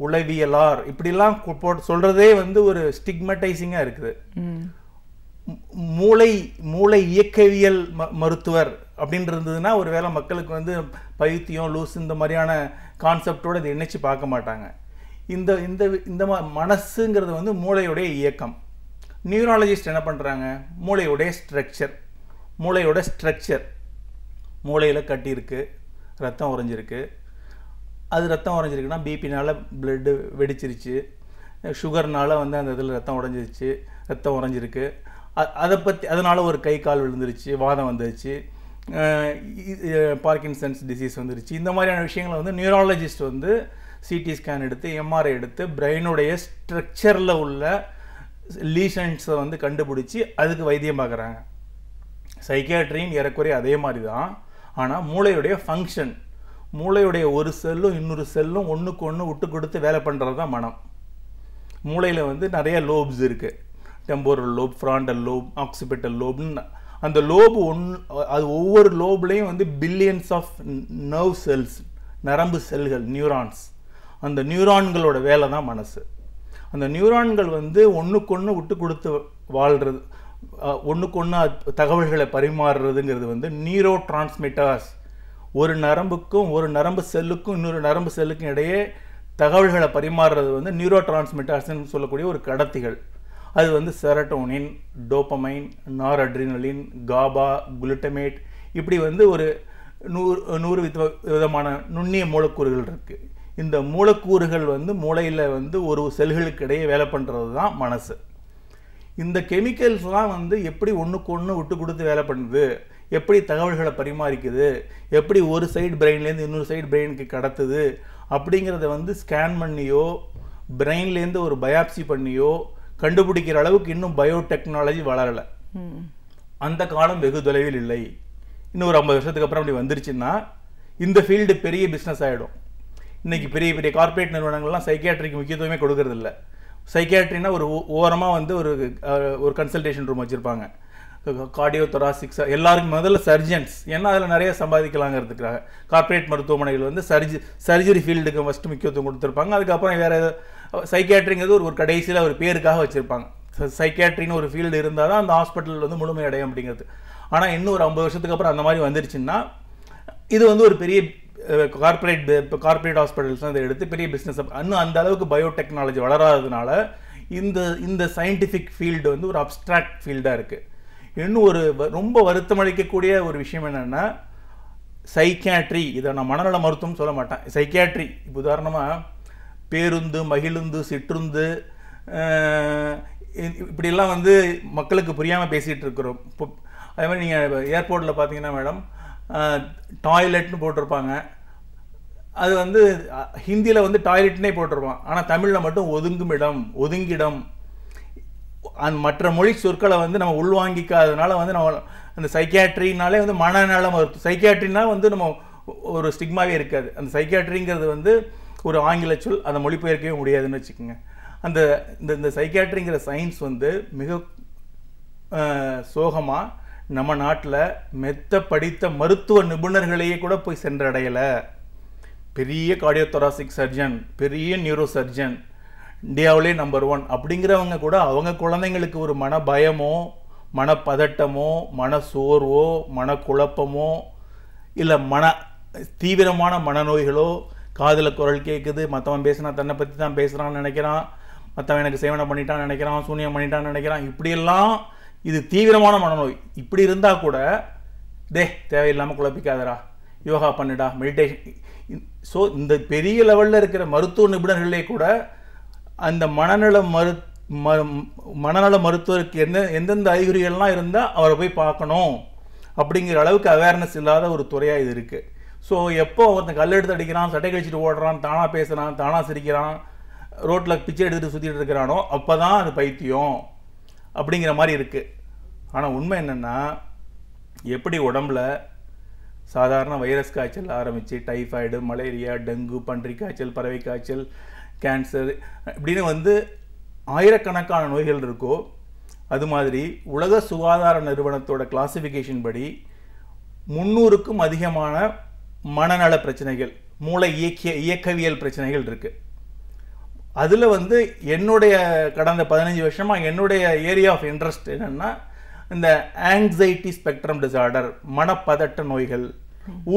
உளவியலார் இப்படிலாம் போட்டு சொல்றதே வந்து ஒரு ஸ்டிக்மடைசிங்காக இருக்குது. மூளை இயக்கவியல் மருத்துவர் அப்படின்னு இருந்ததுன்னா ஒரு வேளை மக்களுக்கு வந்து பைத்தியம், லூஸ் இந்த மாதிரியான கான்செப்டோடு இதை இணைச்சு பார்க்க மாட்டாங்க. இந்த இந்த இந்த மனசுங்கிறது வந்து மூளையுடைய இயக்கம். நியூராலஜிஸ்ட் என்ன பண்ணுறாங்க, மூளையோட ஸ்ட்ரக்சர் மூளையில் கட்டியிருக்கு, ரத்தம் உறைஞ்சிருக்கு. அது ரத்தம் உறைஞ்சிருக்குன்னா பிபினால் பிளட்டு வெடிச்சிருச்சு, சுகர்னால் வந்து அந்த இதில் ரத்தம் உறைஞ்சிருக்கு. அதனால் ஒரு கை கால் விழுந்துருச்சு, வாதம் வந்துருச்சு, பார்க்கின்சன்ஸ் டிசீஸ் வந்துருச்சு. இந்த மாதிரியான விஷயங்களை வந்து நியூராலஜிஸ்ட் வந்து சிடி ஸ்கேன் எடுத்து, எம்ஆர்ஐ எடுத்து, பிரெயினுடைய ஸ்ட்ரக்சரில் உள்ள லீஷன்ஸை வந்து கண்டுபிடிச்சி அதுக்கு வைத்தியம் பார்க்குறாங்க. சைக்கியாட்ரியும் ஏறக்குறைய அதே மாதிரி தான். ஆனால் மூளையுடைய ஃபங்க்ஷன், மூளையுடைய ஒரு செல்லும் இன்னொரு செல்லும் ஒன்றுக்கு ஒன்று விட்டு கொடுத்து வேலை பண்ணுறது தான் மனம். மூளையில் வந்து நிறைய லோப்ஸ் இருக்குது. Temporal lobe, frontal lobe, occipital லோப்னு. அந்த லோபு அது ஒவ்வொரு லோப்லேயும் வந்து பில்லியன்ஸ் ஆஃப் நர்வ் செல்ஸ், நரம்பு செல்கள், நியூரான்ஸ். அந்த நியூரான்களோட வேலை தான் மனசு. அந்த நியூரான்கள் வந்து ஒன்றுக்கு ஒன்று விட்டு கொடுத்து வாழ்கிறது, ஒன்றுக்கு ஒன்று தகவல்களை பரிமாறுறதுங்கிறது வந்து நியூரோ டிரான்ஸ்மிட்டர்ஸ். ஒரு நரம்புக்கும் ஒரு நரம்பு செல்லுக்கும் இன்னொரு நரம்பு செல்லுக்கும் இடையே தகவல்களை பரிமாறுறது வந்து நியூரோ டிரான்ஸ்மிட்டர்ஸ்ன்னு சொல்லக்கூடிய ஒரு கடத்திகள். அது வந்து செரட்டோனின், டோப்பமைன், நார்அட்ரினலின், காபா, குளுட்டமேட், இப்படி வந்து ஒரு 100 விதமான நுண்ணிய மூலக்கூறுகள் இருக்குது. இந்த மூலக்கூறுகள் வந்து மூளையில் வந்து ஒரு செல்களுக்கு இடையே வேலை பண்ணுறது தான் மனசு. இந்த கெமிக்கல்ஸ்லாம் வந்து எப்படி ஒன்றுக்கு ஒன்று விட்டு கொடுத்து வேலை பண்ணுது, எப்படி தகவல்களை பரிமாறிக்குது, எப்படி ஒரு சைடு பிரெயின்லேருந்து இன்னொரு சைடு பிரெயினுக்கு கடத்துது அப்படிங்கிறத வந்து ஸ்கேன் பண்ணியோ பிரெயின்லேருந்து ஒரு பயாப்சி பண்ணியோ கண்டுபிடிக்கிற அளவுக்கு இன்னும் பயோடெக்னாலஜி வளரலை. அந்த காலம் வெகு தொலைவில் இல்லை. இன்னும் ஒரு 50 வருஷத்துக்கு அப்புறம் அப்படி வந்துருச்சுன்னா இந்த ஃபீல்டு பெரிய பிஸ்னஸ் ஆகிடும். இன்றைக்கி பெரிய பெரிய கார்ப்பரேட் நிறுவனங்கள்லாம் சைக்கியாட்ரிக்கு முக்கியத்துவமே கொடுக்கறது இல்லை. சைக்கியாட்ரினா ஒரு ஓரமாக வந்து ஒரு கன்சல்டேஷன் ரூம் வச்சுருப்பாங்க. கார்டியோ தொராசிக்ஸ் எல்லாருக்கும் முதல்ல சர்ஜன்ஸ், ஏன்னா அதில் நிறைய சம்பாதிக்கலாங்கிறதுக்காக கார்ப்பரேட் மருத்துவமனைகள் வந்து சர்ஜரி ஃபீல்டுக்கு ஃபஸ்ட்டு முக்கியத்துவம் கொடுத்துருப்பாங்க. அதுக்கப்புறம் வேறு சைக்கியாட்ரிங்கிறது ஒரு கடைசியில் ஒரு பேருக்காக வச்சுருப்பாங்க. சைக்கியாட்ரின்னு ஒரு ஃபீல்டு இருந்தால் தான் அந்த ஹாஸ்பிட்டல் வந்து முழுமை அடையும் அப்படிங்கிறது. ஆனால் இன்னும் ஒரு 50 வருஷத்துக்கு அப்புறம் அந்த மாதிரி வந்துருச்சுன்னா இது வந்து ஒரு பெரிய கார்ப்பரேட் ஹாஸ்பிட்டல்ஸ் இதை எடுத்து பெரிய பிஸ்னஸ். இன்னும் அந்த அளவுக்கு பயோடெக்னாலஜி வளராததுனால இந்த சயின்டிஃபிக் ஃபீல்டு வந்து ஒரு அப்ட்ராக்ட் ஃபீல்டாக இருக்குது. இன்னும் ஒரு ரொம்ப வருத்தம் அளிக்கக்கூடிய ஒரு விஷயம் என்னென்னா, சைக்கியாட்ரி, இதை நான் மனநல மருத்துவம் சொல்ல மாட்டேன், சைக்கியாட்ரி. இப்போ உதாரணமாக பேருந்து, மகிழுந்து, சிற்றுந்து இப்படிலாம் வந்து மக்களுக்கு புரியாமல் பேசிகிட்டு இருக்கிறோம். இப்போ அதே மாதிரி நீங்கள் ஏர்போர்ட்டில் பார்த்தீங்கன்னா மேடம், டாய்லெட்னு போட்டிருப்பாங்க. அது வந்து ஹிந்தியில் வந்து டாய்லெட்னே போட்டிருப்பான், ஆனால் தமிழில் மட்டும் ஒதுங்கிடம். மற்ற மொழி சொற்களை வந்து நம்ம உள்வாங்கிக்காததுனால வந்து நம்ம அந்த சைக்கியாட்ரினாலே வந்து மனநல மருத்துவம், சைக்கியாட்ரினா வந்து நம்ம ஒரு ஸ்டிக்மாவே இருக்காது. அந்த சைக்கியாட்ரிங்கிறது வந்து ஒரு ஆங்கில சொல், அதை மொழிபெயர்க்கவே முடியாதுன்னு வச்சுக்கோங்க. இந்த சைக்கியாட்ரிங்கிற சயின்ஸ் வந்து மிக சோகமாக நம்ம நாட்டில் மெத்த படித்த மருத்துவ நிபுணர்களையே கூட போய் சென்றடையலை. பெரிய கார்டியோதொராசிக் சர்ஜன், பெரிய நியூரோ சர்ஜன், இந்தியாவிலே நம்பர் 1 அப்படிங்கிறவங்க கூட அவங்க குழந்தைங்களுக்கு ஒரு மன பயமோ, மனப்பதட்டமோ, மன சோர்வோ, மனக்குழப்பமோ, இல்லை தீவிரமான மனநோய்களோ, காதில் குரல் கேட்குது, மற்றவன் பேசினா தன்னை பற்றி தான் பேசுகிறான்னு நினைக்கிறான், மற்றவன் எனக்கு சேவனை பண்ணிட்டான்னு நினைக்கிறான், சூனியம் பண்ணிட்டான்னு நினைக்கிறான், இப்படியெல்லாம் இது தீவிரமான மனநோய். இப்படி இருந்தால் கூட தேவையில்லாமல் குழப்பிக்காதரா, யோகா பண்ணிடா, மெடிடேஷன். ஸோ இந்த பெரிய லெவலில் இருக்கிற மருத்துவ நிபுணர்களே கூட அந்த மனநல மருத்துவருக்கு எந்தெந்த அறிகுறிகள்லாம் இருந்தால் அவரை போய் பார்க்கணும் அப்படிங்கிற அளவுக்கு அவேர்னஸ் இல்லாத ஒரு துறையாக இது இருக்குது. ஸோ எப்போ ஒருத்தன் கல் எடுத்து அடிக்கிறான், சட்டை கழிச்சிட்டு ஓடுறான், தானாக பேசுகிறான், தானாக சிரிக்கிறான், ரோட்டில் பிச்சை எடுத்துகிட்டு சுற்றிட்டு இருக்கிறானோ அப்போ தான் அது பைத்தியம் அப்படிங்கிற மாதிரி இருக்குது. ஆனால் உண்மை என்னென்னா, எப்படி உடம்புல சாதாரண வைரஸ் காய்ச்சல் ஆரம்பித்து டைஃபாய்டு, மலேரியா, டெங்கு, பன்றி காய்ச்சல், பறவை காய்ச்சல், கேன்சர் இப்படின்னு வந்து ஆயிரக்கணக்கான நோய்கள் இருக்கோ, அது மாதிரி உலக சுகாதார நிறுவனத்தோட கிளாசிஃபிகேஷன் படி 300க்கும் அதிகமான மனநல பிரச்சனைகள், மூளை இயக்கவியல் பிரச்சனைகள் இருக்குது. அதில் வந்து என்னுடைய கடந்த 15 வருஷமாக என்னுடைய ஏரியா ஆஃப் இன்ட்ரெஸ்ட் என்னென்னா இந்த ஆங்ஸைட்டி ஸ்பெக்ட்ரம் டிசார்டர், மனப்பதட்ட நோய்கள்,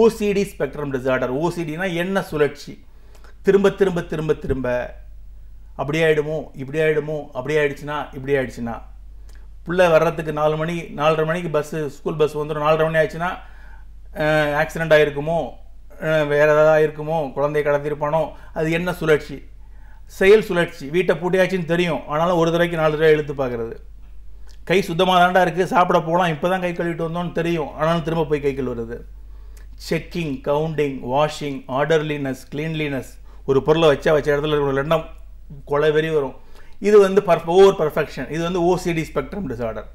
ஓசிடி ஸ்பெக்ட்ரம் டிசார்டர். ஓசிடினா என்ன சுழற்சி, திரும்ப திரும்ப திரும்ப திரும்ப அப்படி ஆகிடுமோ இப்படி ஆகிடுமோ, அப்படி ஆகிடுச்சுன்னா இப்படி ஆகிடுச்சுன்னா, பிள்ளை வர்றதுக்கு 4:30 மணிக்கு பஸ்ஸு ஸ்கூல் பஸ் வந்துடும், 4:30 மணி ஆயிடுச்சுன்னா ஆக்சிடெண்ட் ஆகிருக்குமோ, வேறு ஏதாவது ஆகிருக்குமோ, குழந்தைய கடத்திருப்பானோ, அது என்ன சுழற்சி, செயல் சுழற்சி. வீட்டை பூட்டியாச்சுன்னு தெரியும், ஆனாலும் ஒரு தடவைக்கு 4 தடவை இழுத்து பார்க்குறது. கை சுத்தமாக தாண்டா இருக்குது, சாப்பிட போகலாம், இப்போ தான் கை கழுவிட்டு வந்தோன்னு தெரியும், ஆனாலும் திரும்ப போய் கை கழுவுறது. Checking, counting, washing, orderliness, cleanliness. ஒரு பொருளை வச்ச இடத்துல ஒரு எண்ணம் கொலை வரும். இது வந்து ஓவர் பர்ஃபெக்ஷன். இது வந்து OCD spectrum disorder.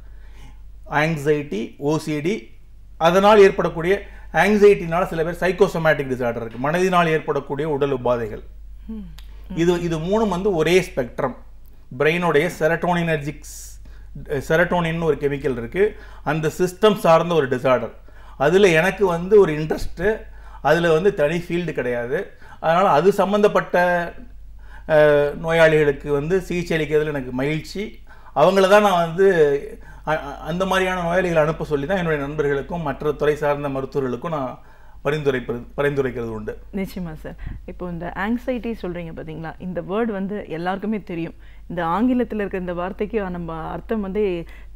Anxiety, OCD, அதனால் ஏற்படக்கூடிய ஆங்ஸைட்டினால சில பேர் சைக்கோசோமேட்டிக் டிசார்டர் இருக்குது, மனதினால் ஏற்படக்கூடிய உடல் உபாதைகள். இது மூணும் வந்து ஒரே ஸ்பெக்ட்ரம். பிரெயினுடைய செரட்டோனின் ஒரு கெமிக்கல் இருக்குது, அந்த சிஸ்டம் சார்ந்த ஒரு டிசார்டர். அதில் எனக்கு வந்து ஒரு இன்ட்ரெஸ்ட்டு, அதில் வந்து தனி ஃபீல்டு கிடையாது. அதனால் அது சம்மந்தப்பட்ட நோயாளிகளுக்கு வந்து சிகிச்சை அளிக்கிறதுல எனக்கு மகிழ்ச்சி. அவங்கள தான் நான் வந்து அந்த மாதிரியான நோயாளிகளை அனுப்ப சொல்லி தான் என்னுடைய நண்பர்களுக்கும் மற்ற துறை சார்ந்த மருத்துவர்களுக்கும் நான் பரிந்துரைக்கிறது உண்டு. நிச்சயமா சார். இப்போ இந்த ஆங்ஸைட்டி சொல்றீங்க பார்த்தீங்களா, இந்த வேர்டு வந்து எல்லாருக்குமே தெரியும். இந்த ஆங்கிலத்தில் இருக்கிற இந்த வார்த்தைக்கு நம்ம அர்த்தம் வந்து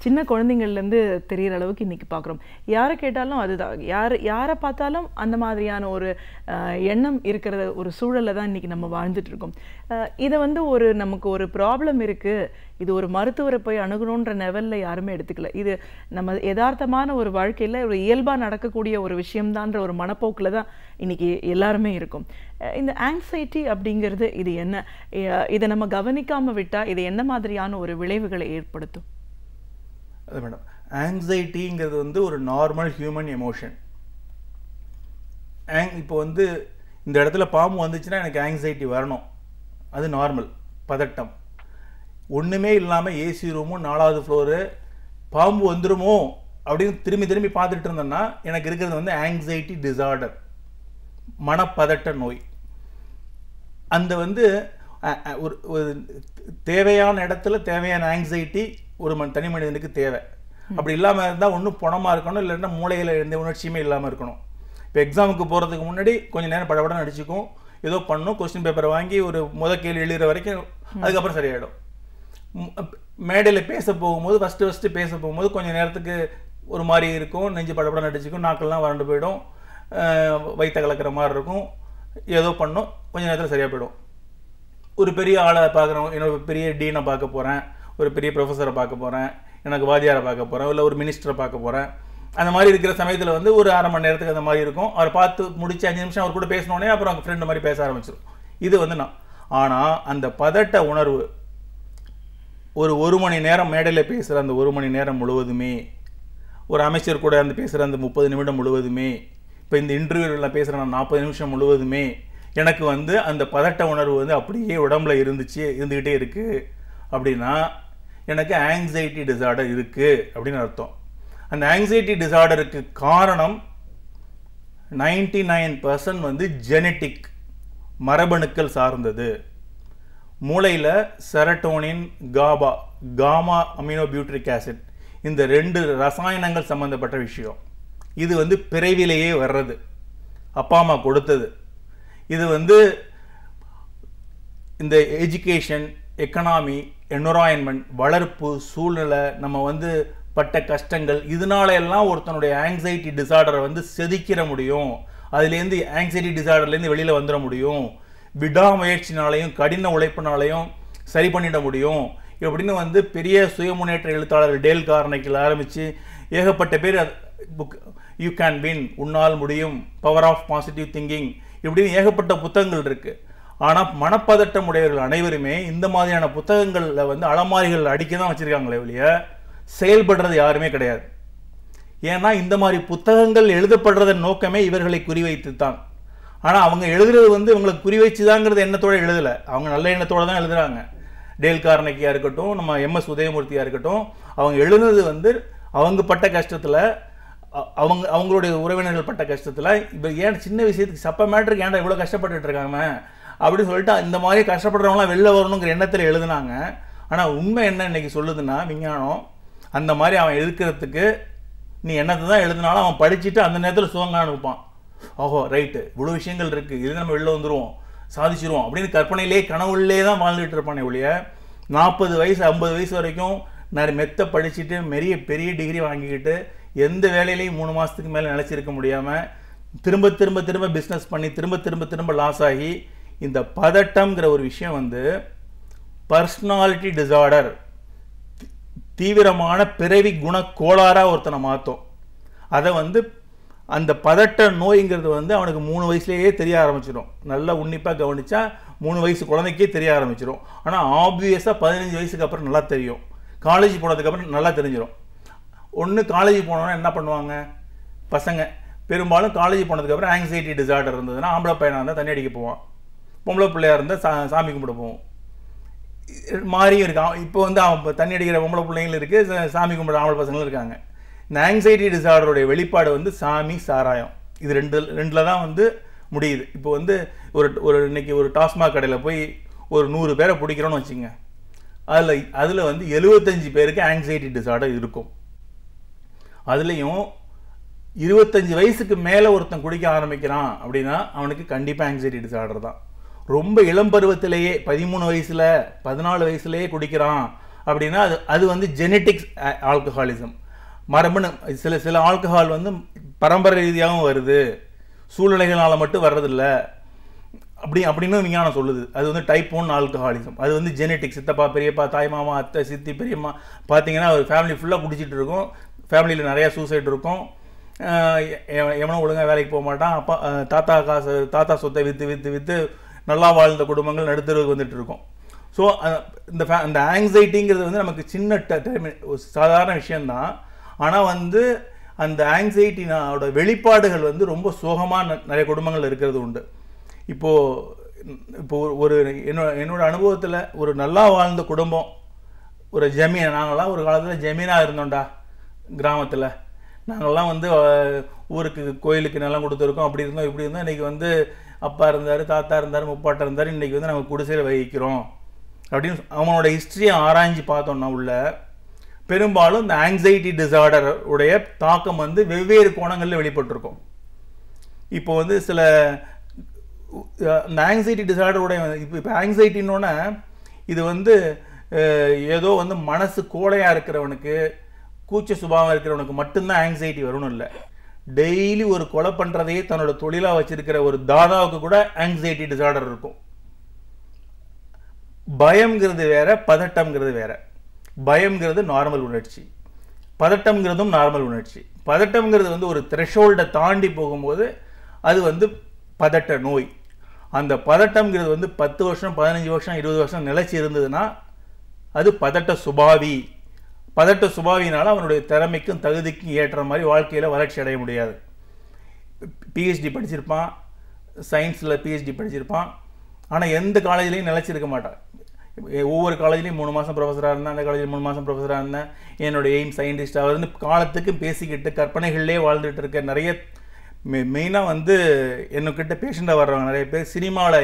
சின்ன குழந்தைங்கள்லேருந்து தெரிகிற அளவுக்கு இன்றைக்கி பார்க்குறோம். யாரை கேட்டாலும் அதுதான், யாரை பார்த்தாலும் அந்த மாதிரியான ஒரு எண்ணம் இருக்கிற ஒரு சூழலில் தான் இன்றைக்கி நம்ம வாழ்ந்துட்டுருக்கோம். இதை வந்து நமக்கு ஒரு ப்ராப்ளம் இருக்குது, இது ஒரு மருத்துவரை போய் அணுகணுன்ற லெவலில் யாருமே எடுத்துக்கல. இது நம்ம யதார்த்தமான ஒரு வாழ்க்கையில் ஒரு இயல்பாக நடக்கக்கூடிய ஒரு விஷயம்தான்ற ஒரு மனப்போக்கில் தான் இன்றைக்கி எல்லாருமே இருக்கும். இந்த ஆங்ஸைட்டி அப்படிங்கிறது இது என்ன, இதை நம்ம கவனிக்காமல் விட்டால் இது என்ன மாதிரியான ஒரு விளைவுகளை ஏற்படுத்தும்? அது மேடம், ஆங்ஸைட்டிங்கிறது வந்து ஒரு நார்மல் ஹியூமன் எமோஷன். இப்போ வந்து இந்த இடத்துல பாம்பு வந்துச்சுன்னா எனக்கு ஆங்ஸைட்டி வரணும், அது நார்மல் பதட்டம். ஒன்றுமே இல்லாமல் ஏசி ரூமும் 4வது ஃப்ளோரு, பாம்பு வந்துடுமோ அப்படின்னு திரும்பி பார்த்துட்டு இருந்தேன்னா எனக்கு இருக்கிறது வந்து ஆங்ஸைட்டி டிசார்டர், மனப்பதட்ட நோய். அந்த வந்து ஒரு தேவையான இடத்துல தேவையான ஆங்ஸைட்டி ஒரு தனி மனிதனுக்கு தேவை. அப்படி இல்லாமல் இருந்தால் ஒன்றும் பணமாக இருக்கணும், இல்லைன்னா மூளையில் எந்த உணர்ச்சியுமே இல்லாமல் இருக்கணும். இப்போ எக்ஸாமுக்கு போகிறதுக்கு முன்னாடி கொஞ்சம் நேரம் படப்படம் நடிச்சுக்கும், ஏதோ பண்ணணும், கொஸ்டின் பேப்பரை வாங்கி ஒரு கேள்வி எழுதுகிற வரைக்கும், அதுக்கப்புறம் சரியாயிடும். மேடையில் பேச போகும்போது ஃபஸ்ட்டு பேச போகும்போது கொஞ்சம் நேரத்துக்கு ஒரு மாதிரி இருக்கும், நெஞ்சு படப்படம் நடிச்சுக்கும், நாக்கெல்லாம் வறண்டு போயிடும், வயிற்ற கலக்கிற மாதிரி இருக்கும், ஏதோ பண்ணணும், கொஞ்சம் நேரத்தில் சரியாக போயிடும். ஒரு பெரிய ஆளை பார்க்குறோம், என்னோட பெரிய டீனை பார்க்க போகிறேன், ஒரு பெரிய ப்ரொஃபஸரை பார்க்க போகிறேன், எனக்கு வாத்தியாரை பார்க்க போகிறேன், இல்லை ஒரு மினிஸ்டரை பார்க்க போகிறேன், அந்த மாதிரி இருக்கிற சமயத்தில் வந்து ஒரு 1/2 மணி நேரத்துக்கு அந்த மாதிரி இருக்கும். அவரை பார்த்து முடிச்சு 5 நிமிஷம் அவர் கூட பேசினோடனே அப்புறம் அவங்க ஃப்ரெண்டு மாதிரி பேச ஆரம்பிச்சிடும். இது வந்து ஆனால் அந்த பதட்ட உணர்வு ஒரு மணி நேரம் மேடையில் பேசுகிற அந்த 1 மணி நேரம் முழுவதுமே, ஒரு அமைச்சர் கூட அந்த பேசுகிற அந்த 30 நிமிடம் முழுவதுமே, இப்போ இந்த இன்டர்வியூவில் பேசுகிற நான் 40 நிமிஷம் முழுவதுமே எனக்கு வந்து அந்த பதட்ட உணர்வு வந்து அப்படியே உடம்புல இருந்துக்கிட்டே இருக்குது அப்படின்னா எனக்கு ஆங்ஸைட்டி டிசார்டர் இருக்குது அப்படின்னு அர்த்தம். அந்த ஆங்ஸைட்டி டிசார்டருக்கு காரணம் 99% வந்து ஜெனட்டிக், மரபணுக்கள் சார்ந்தது. மூளையில் செரட்டோனின், காமா அமினோபியூட்ரிக் ஆசிட், இந்த 2 ரசாயனங்கள் சம்பந்தப்பட்ட விஷயம். இது வந்து பிறவிலேயே வர்றது, அப்பா அம்மா கொடுத்தது. இது வந்து இந்த எஜுகேஷன், எக்கனாமி, என்விரான்மெண்ட், வளர்ப்பு, சூழ்நிலை, நம்ம வந்து பட்ட கஷ்டங்கள், இதனால எல்லாம் ஒருத்தனுடைய ஆங்ஸைட்டி டிசார்டரை வந்து செதுக்கிற முடியும். அதுலேருந்து ஆங்ஸைட்டி டிசார்டர்லேருந்து வெளியில் வந்துட முடியும். விடாமுயற்சினாலையும் கடின உழைப்பினாலையும் சரி பண்ணிட முடியும் அப்படின்னு வந்து பெரிய சுயமுன்னேற்ற எழுத்தாளர்கள் டேல் கார்னெகில் ஆரம்பித்து ஏகப்பட்ட பேர் புக் யூ கேன் வின், உன்னால் முடியும், பவர் ஆஃப் பாசிட்டிவ் திங்கிங், இப்படின்னு ஏகப்பட்ட புத்தகங்கள் இருக்குது. ஆனால் மனப்பதட்டம் உடையவர்கள் அனைவருமே இந்த மாதிரியான புத்தகங்களில் வந்து அலமாரிகள் அடிக்க தான் வச்சுருக்காங்களே ஒழிய செயல்படுறது யாருமே கிடையாது. ஏன்னா இந்த மாதிரி புத்தகங்கள் எழுதப்படுறதன் நோக்கமே இவர்களை குறிவைத்து தான். ஆனால் அவங்க எழுதுறது வந்து இவங்களுக்கு குறிவைச்சுதாங்கிறது எண்ணத்தோடு எழுதலை, அவங்க நல்ல எண்ணத்தோடு தான் எழுதுகிறாங்க. டேல் கார்னெகியாக இருக்கட்டும், நம்ம MS உதயமூர்த்தியாக இருக்கட்டும், அவங்க எழுதுனது வந்து அவங்க பட்ட கஷ்டத்தில் அவங்களுடைய உறவினர்கள் பட்ட கஷ்டத்தில் இப்போ ஏன் சின்ன விஷயத்துக்கு சப்ப மேட்டருக்கு ஏன்டா இவ்வளோ கஷ்டப்பட்டுட்டு இருக்காங்க அப்படின்னு சொல்லிட்டு இந்த மாதிரி கஷ்டப்படுறவங்களாம் வெளில வரணுங்கிற எண்ணத்தில் எழுதுனாங்க. ஆனால் உண்மை என்ன இன்னைக்கு சொல்லுதுன்னா விஞ்ஞானம், அந்த மாதிரி அவன் எதிர்க்கிறதுக்கு நீ என்னத்தை தான் எழுதினாலும் அவன் படிச்சுட்டு அந்த நேரத்தில் சுகங்க அனுப்பான். ஓஹோ ரைட்டு, இவ்வளோ விஷயங்கள் இருக்குது, இது நம்ம வெளில வந்துடுவோம், சாதிச்சிருவோம் அப்படின்னு கற்பனையிலே கனவுள்ளே தான் வாழ்ந்துட்டு இருப்பானே ஒழிய 40 வயசு 50 வயசு வரைக்கும் நான் மெத்த படிச்சுட்டு பெரிய டிகிரி வாங்கிக்கிட்டு எந்த வேலையிலையும் 3 மாதத்துக்கு மேலே நினச்சிருக்க முடியாமல் திரும்ப பிஸ்னஸ் பண்ணி திரும்ப லாஸ் ஆகி இந்த பதட்டம்ங்கிற ஒரு விஷயம் வந்து பர்சனாலிட்டி டிசார்டர், தீவிரமான பிறவி குண கோளாறாக ஒருத்தனை மாற்றும். அதை வந்து அந்த பதட்ட நோய்ங்கிறது வந்து அவனுக்கு 3 வயசுலேயே தெரிய ஆரம்பிச்சிடும். நல்லா உன்னிப்பாக கவனித்தா 3 வயசு குழந்தைக்கே தெரிய ஆரம்பிச்சிடும். ஆனால் ஆப்வியஸாக 15 வயசுக்கு அப்புறம் நல்லா தெரியும். காலேஜ் போனதுக்கப்புறம் நல்லா தெரிஞ்சிடும். ஒன்று காலேஜ் போனோன்னா என்ன பண்ணுவாங்க பசங்க, பெரும்பாலும் காலேஜ் போனதுக்கப்புறம் ஆங்ஸைட்டி டிசார்டர் இருந்ததுன்னா ஆம்பளை பையனாக இருந்தால் தண்ணி அடிக்க போவான், பொம்பளை பிள்ளையாக இருந்தால் சாமி கும்பிட போவோம். மாறியும் இருக்கான். இப்போ வந்து அவன் தண்ணி அடிக்கிற பொம்பளை பிள்ளைங்களும் இருக்குது, சாமி கும்பிட ஆம்பளை பசங்களும் இருக்காங்க. இந்த ஆங்ஸைட்டி டிசார்டருடைய வெளிப்பாடு வந்து சாமி சாராயம், இது ரெண்டில் தான் வந்து முடியுது. இப்போ வந்து இன்னைக்கு ஒரு டாஸ்மாக் கடையில் போய் ஒரு 100 பேரை பிடிக்கிறோன்னு வச்சுங்க, அதில் வந்து 75 பேருக்கு ஆங்ஸைட்டி டிசார்டர் இருக்கும். அதுலேயும் 25 வயசுக்கு மேலே ஒருத்தன் குடிக்க ஆரம்பிக்கிறான் அப்படின்னா அவனுக்கு கண்டிப்பாக ஆங்ஸைட்டி டிசார்டர் தான். ரொம்ப இளம் பருவத்திலேயே 13 வயசில் 14 வயசுலேயே குடிக்கிறான் அப்படின்னா அது வந்து ஜெனட்டிக்ஸ் ஆல்கஹாலிசம், மரபணு. சில ஆல்கஹால் வந்து பரம்பரை ரீதியாகவும் வருது, சூழ்நிலைகளால் மட்டும் வர்றதில்லை அப்படின்னு விஞ்ஞானம் சொல்லுது. அது வந்து டைப் 1 ஆல்கஹாலிசம், அது வந்து ஜெனட்டிக். சித்தப்பா பெரியப்பா தாய் மாமா அத்தை சித்தி பெரியம்மா பார்த்தீங்கன்னா ஒரு ஃபேமிலி ஃபுல்லாக குடிச்சிட்டு இருக்கும், ஃபேமிலியில் நிறையா சூசைட் இருக்கும், எவனும் ஒழுங்காக வேலைக்கு போக மாட்டான், அப்பா தாத்தா சொத்தை விற்று நல்லா வாழ்ந்த குடும்பங்கள் நடுத்தருக்கு வந்துட்டு இருக்கும். ஸோ இந்த ஆங்ஸைட்டிங்கிறது வந்து நமக்கு சின்ன சாதாரண விஷயந்தான். ஆனால் வந்து அந்த ஆங்ஸைட்டினோட வெளிப்பாடுகள் வந்து ரொம்ப சோகமாக நிறைய குடும்பங்கள் இருக்கிறது உண்டு. இப்போ ஒரு என்னோட அனுபவத்தில் ஒரு நல்லா வாழ்ந்த குடும்பம், ஒரு ஜமீன், நாங்கள்லாம் ஒரு காலத்தில் ஜமீனாக இருந்தோம்டா கிராமத்தில், நாங்கள்லாம் வந்து ஊருக்கு கோயிலுக்கு நிலம் கொடுத்துருக்கோம், அப்படி இருந்தோம் இப்படி இருந்தோம், இன்றைக்கி வந்து அப்பா இருந்தார், தாத்தா இருந்தார், முப்பாட்டா இருந்தார், இன்றைக்கி வந்து நாங்கள் குடிசையில் வகிக்கிறோம் அப்படின்னு அவனோட ஹிஸ்ட்ரியை ஆராய்ஞ்சு பார்த்தோம்னா உள்ள பெரும்பாலும் இந்த ஆங்ஸைட்டி டிசார்டர் உடைய தாக்கம் வந்து வெவ்வேறு கோணங்களில் வெளிப்பட்டிருக்கும். இப்போ வந்து சில இந்த ஆங்ஸைட்டி டிசார்டருடைய இப்போ ஆங்ஸைட்டின்னொன்னே இது வந்து ஏதோ வந்து மனசு கோடையாக இருக்கிறவனுக்கு, கூச்ச சுபாவம் இருக்கிறவனுக்கு மட்டும்தான் ஆங்ஸைட்டி வரணும் இல்லை. டெய்லி ஒரு கொலை பண்ணுறதையே தன்னோட தொழிலாக வச்சிருக்கிற ஒரு தாதாவுக்கு கூட ஆங்ஸைட்டி டிசார்டர் இருக்கும். பயம்ங்கிறது வேற, பதட்டம்ங்கிறது வேற. பயம்ங்கிறது நார்மல் உணர்ச்சி, பதட்டம்ங்கிறதும் நார்மல் உணர்ச்சி. பதட்டம்ங்கிறது வந்து ஒரு த்ரெஷோல்டை தாண்டி போகும்போது அது வந்து பதட்ட நோய். அந்த பதட்டம்ங்கிறது வந்து 10 வருஷம் 15 வருஷம் 20 வருஷம் நிலைச்சி இருந்ததுன்னா அது பதட்ட சுபாவி. பதட்ட சுபாவினால் அவனுடைய திறமைக்கும் தகுதிக்கும் ஏற்ற மாதிரி வாழ்க்கையில் வளர்ச்சி அடைய முடியாது. பிஹெச்டி படிச்சிருப்பான், சயின்ஸில் பிஹெச்டி படிச்சிருப்பான், ஆனால் எந்த காலேஜ்லேயும் நிலைச்சிருக்க மாட்டான். ஒவ்வொரு காலேஜ்லேயும் 3 மாதம் ப்ரொஃபஸராக இருந்தேன், அந்த காலேஜில் 3 மாதம் ப்ரொஃபஸராக இருந்தேன், என்னோட எய்ம் சயின்டிஸ்டாக இருந்து காலத்துக்கு பேசிக்கிட்டு கற்பனைகள்லேயே வாழ்ந்துட்டு இருக்க நிறைய மெயினாக வந்து என்னக்கிட்ட பேஷண்ட்டாக வர்றவங்க நிறைய பேர் சினிமாவில்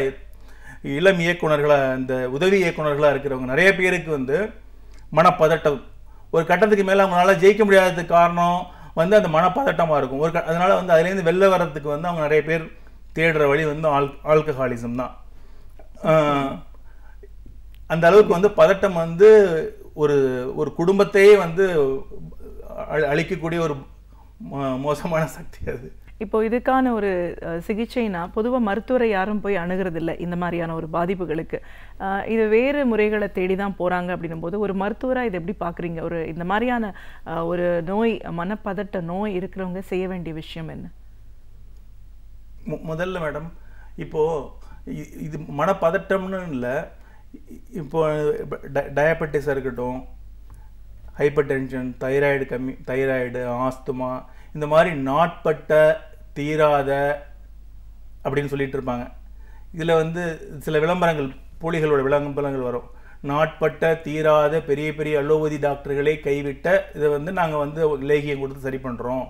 இளம் இயக்குனர்களாக, இந்த உதவி இயக்குனர்களாக இருக்கிறவங்க நிறைய பேருக்கு வந்து மனப்பதட்டம் ஒரு கட்டத்துக்கு மேலே அவங்களால ஜெயிக்க முடியாததுக்கு காரணம் வந்து அந்த மனப்பதட்டமாக இருக்கும். அதனால் வந்து அதுலேருந்து வெளில வர்றதுக்கு வந்து அவங்க நிறைய பேர் தேடுற வழி வந்து ஆல்கஹாலிசம் தான். அந்த அளவுக்கு வந்து பதட்டம் வந்து ஒரு குடும்பத்தையே வந்து அழிக்கக்கூடிய ஒரு மோசமான சக்தி அது. இப்போ இதுக்கான ஒரு சிகிச்சைனா பொதுவாக மருத்துவரை யாரும் போய் அணுகிறதில்லை இந்த மாதிரியான ஒரு பாதிப்புகளுக்கு. இது வேறு முறைகளை தேடி தான் போகிறாங்க. அப்படின்னும் போது ஒரு மருத்துவராக இதை எப்படி பார்க்குறீங்க? இந்த மாதிரியான ஒரு நோய், மனப்பதட்ட நோய் இருக்கிறவங்க செய்ய வேண்டிய விஷயம் என்ன? முதல்ல மேடம், இப்போது இது மனப்பதட்டம்னு இல்லை, இப்போ டயபெட்டிஸாக இருக்கட்டும், ஹைப்பர் டென்ஷன், தைராய்டு, ஆஸ்துமா, இந்த மாதிரி நாட்பட்ட தீராத அப்படின்னு சொல்லிட்டு இருப்பாங்க. இதில் வந்து சில விளம்பரங்கள், போலிகளோட விளம்பரங்கள் வரும். நாட்பட்ட தீராத பெரிய பெரிய அலோபதி டாக்டர்களே கைவிட்ட இதை வந்து நாங்கள் வந்து லேகியம் கொடுத்து சரி பண்ணுறோம்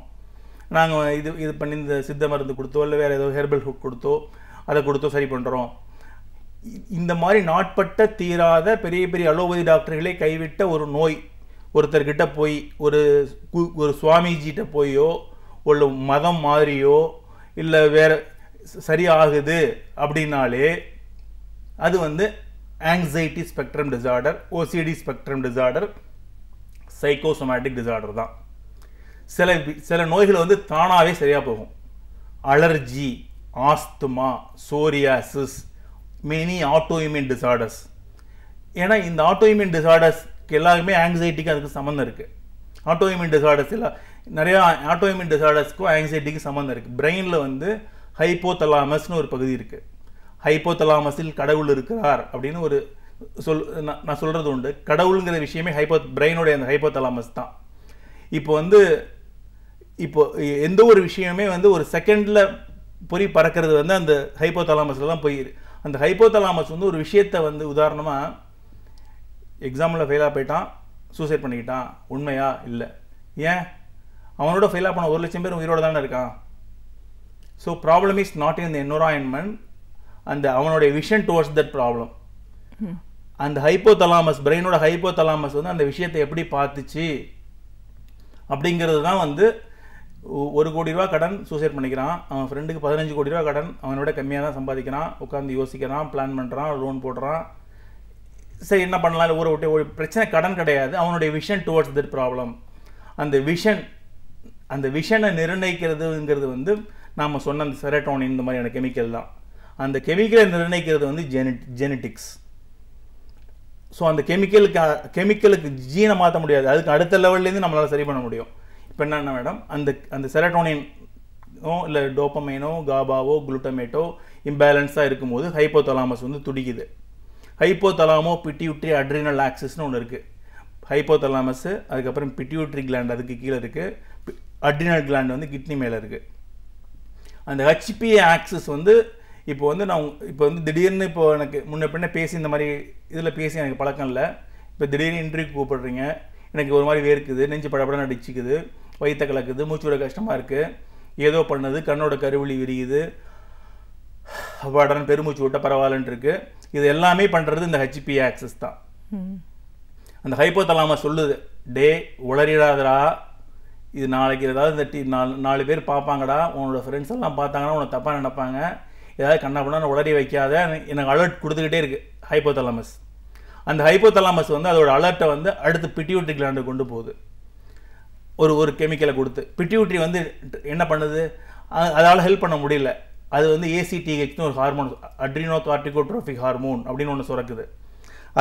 நாங்கள் இது பண்ணி இந்த சித்த மருந்து கொடுத்தோ இல்லை வேறு ஏதோ ஹெர்பல் ஹுக் கொடுத்தோ அதை கொடுத்தோ சரி பண்ணுறோம். இந்த மாதிரி நாட்பட்ட தீராத பெரிய பெரிய அலோபதி டாக்டர்களே கைவிட்ட ஒரு நோய் ஒருத்தர்கிட்ட போய் ஒரு சுவாமிஜிகிட்ட போயோ ஒரு மதம் மாறியோ இல்லை வேற சரியாகுது அப்படின்னாலே அது வந்து anxiety spectrum disorder, OCD spectrum disorder, psychosomatic disorder தான். சில நோய்கள் வந்து தானாகவே சரியாக போகும். Allergy, asthma, psoriasis, many autoimmune disorders. ஏன்னா இந்த ஆட்டோஇம்யூன் டிசார்டர்ஸ்க்கு எல்லாருமே ஆங்ஸைட்டிக்கு அதுக்கு சம்மந்தம் இருக்குது. ஆட்டோஇம்யூன் டிசார்டர்ஸ் எல்லாம் நிறையா ஆட்டோஇம்யூன் டிசார்டர்ஸ்க்கும் ஆங்ஸைட்டிக்கு சம்மந்தம் இருக்குது. பிரெயினில் வந்து ஹைப்போதலாமஸ்னு ஒரு பகுதி இருக்குது. ஹைப்போதலாமஸில் கடவுள் இருக்கிறார் அப்படின்னு ஒரு நான் சொல்கிறது உண்டு. கடவுளுங்கிற விஷயமே பிரெயினோடைய அந்த ஹைப்போதலாமஸ் தான். இப்போ எந்த ஒரு விஷயமே வந்து ஒரு செகண்டில் பொறி பறக்கிறது வந்து அந்த ஹைப்போதலாமஸில் தான் போயிரு. அந்த ஹைப்போதலாமஸ் வந்து ஒரு விஷயத்தை வந்து உதாரணமாக எக்ஸாமில் ஃபெயிலாக போயிட்டான், சூசைட் பண்ணிக்கிட்டான், உண்மையா இல்லை? ஏன்? அவனோட ஃபெயிலாக போன 1,00,000 பேர் உயிரோடு தானே இருக்கான். So problem is not in the environment, அந்த அவனுடைய விஷன் டுவர்ட்ஸ் தட் ப்ராப்ளம். அந்த ஹைப்போதலாமஸ், பிரெயினோட ஹைப்போதலாமஸ் வந்து அந்த விஷயத்தை எப்படி பார்த்துச்சு அப்படிங்கிறது தான் வந்து 1 கோடி ரூபா கடன், சூசைட் பண்ணிக்கிறான். அவன் ஃப்ரெண்டுக்கு 15 கோடி ரூபா கடன், அவனோட கம்மியாக தான் சம்பாதிக்கிறான், உட்காந்து யோசிக்கிறான், பிளான் பண்ணுறான், லோன் போடுறான். சரி என்ன பண்ணலாம், ஊரை விட்டு ஒரு பிரச்சனை கடன் கிடையாது, அவனுடைய விஷன் டுவர்ட்ஸ் தட் ப்ராப்ளம். அந்த விஷனை நிர்ணயிக்கிறதுங்கிறது வந்து நாம் சொன்ன அந்த செரட்டோனின் இந்த மாதிரியான கெமிக்கல் தான். அந்த கெமிக்கலை நிர்ணயிக்கிறது வந்து ஜெனட்டிக்ஸ். ஸோ அந்த கெமிக்கலுக்கு ஜீனை மாற்ற முடியாது, அதுக்கு அடுத்த லெவல்லேருந்து நம்மளால் சரி பண்ண முடியும். இப்போ என்னென்ன மேடம், அந்த செரட்டோனினோ இல்லை டோப்பமைனோ காபாவோ குளுட்டமேட்டோ இம்பேலன்ஸாக இருக்கும்போது ஹைப்போதலாமஸ் வந்து துடிக்குது. ஹைப்போதலாமோ பிட்யூட்ரி அட்ரினல் ஆக்சிஸ்னு ஒன்று இருக்குது. ஹைப்போதலாமஸு, அதுக்கப்புறம் பிட்யூட்ரி கிளாண்ட் அதுக்கு கீழே இருக்குது, அட்ரினல் கிளாண்ட் வந்து கிட்னி மேலே இருக்குது. அந்த ஹெச்பிஏ ஆக்சிஸ் வந்து இப்போ வந்து திடீர்னு இப்போ எனக்கு முன்ன பின்ன பேசி இந்த மாதிரி இதில் பேசி எனக்கு பழக்கம் இல்லை. இப்போ திடீர்னு இன்டர்வியூ கூப்பிடுறீங்க, எனக்கு ஒரு மாதிரி வேர்க்குது, நெஞ்சு படப்படம் அடிச்சுக்குது, வயிற்ற கலக்குது, மூச்சு விட கஷ்டமாக இருக்குது, ஏதோ பண்ணது, கண்ணோட கருவிழி விரியுது, அப்பாடன் பெருமூச்சு விட்ட பரவாயில்லன்னு இருக்குது. இது எல்லாமே பண்ணுறது இந்த ஹெச்பிஏ ஆக்சிஸ் தான். அந்த ஹைப்போதலாமஸ் சொல்லுது, டே உளறிடாதரா, இது நாளைக்கு ஏதாவது இந்த 4 பேர் பார்ப்பாங்கடா, உன்னோட ஃப்ரெண்ட்ஸ் எல்லாம் பார்த்தாங்கன்னா உன்னை தப்பாக நினைப்பாங்க, ஏதாவது கண்ணா பண்ணா உளறி வைக்காத, எனக்கு அலர்ட் கொடுத்துக்கிட்டே இருக்குது ஹைப்போதலாமஸ். அந்த ஹைப்போதலாமஸ் வந்து அதோட அலர்ட்டை வந்து அடுத்து பிட்யூட்ரி கிளாண்டு கொண்டு போகுது, ஒரு கெமிக்கலை கொடுத்து. பிட்யூட்ரி வந்து என்ன பண்ணுது, அதால் ஹெல்ப் பண்ண முடியல, அது வந்து ஏசிடிஹெச்னு ஒரு ஹார்மோன், அட்ரினோ கார்டிகோட்ரோபிக் ஹார்மோன் அப்படின்னு ஒன்று சுரக்குது.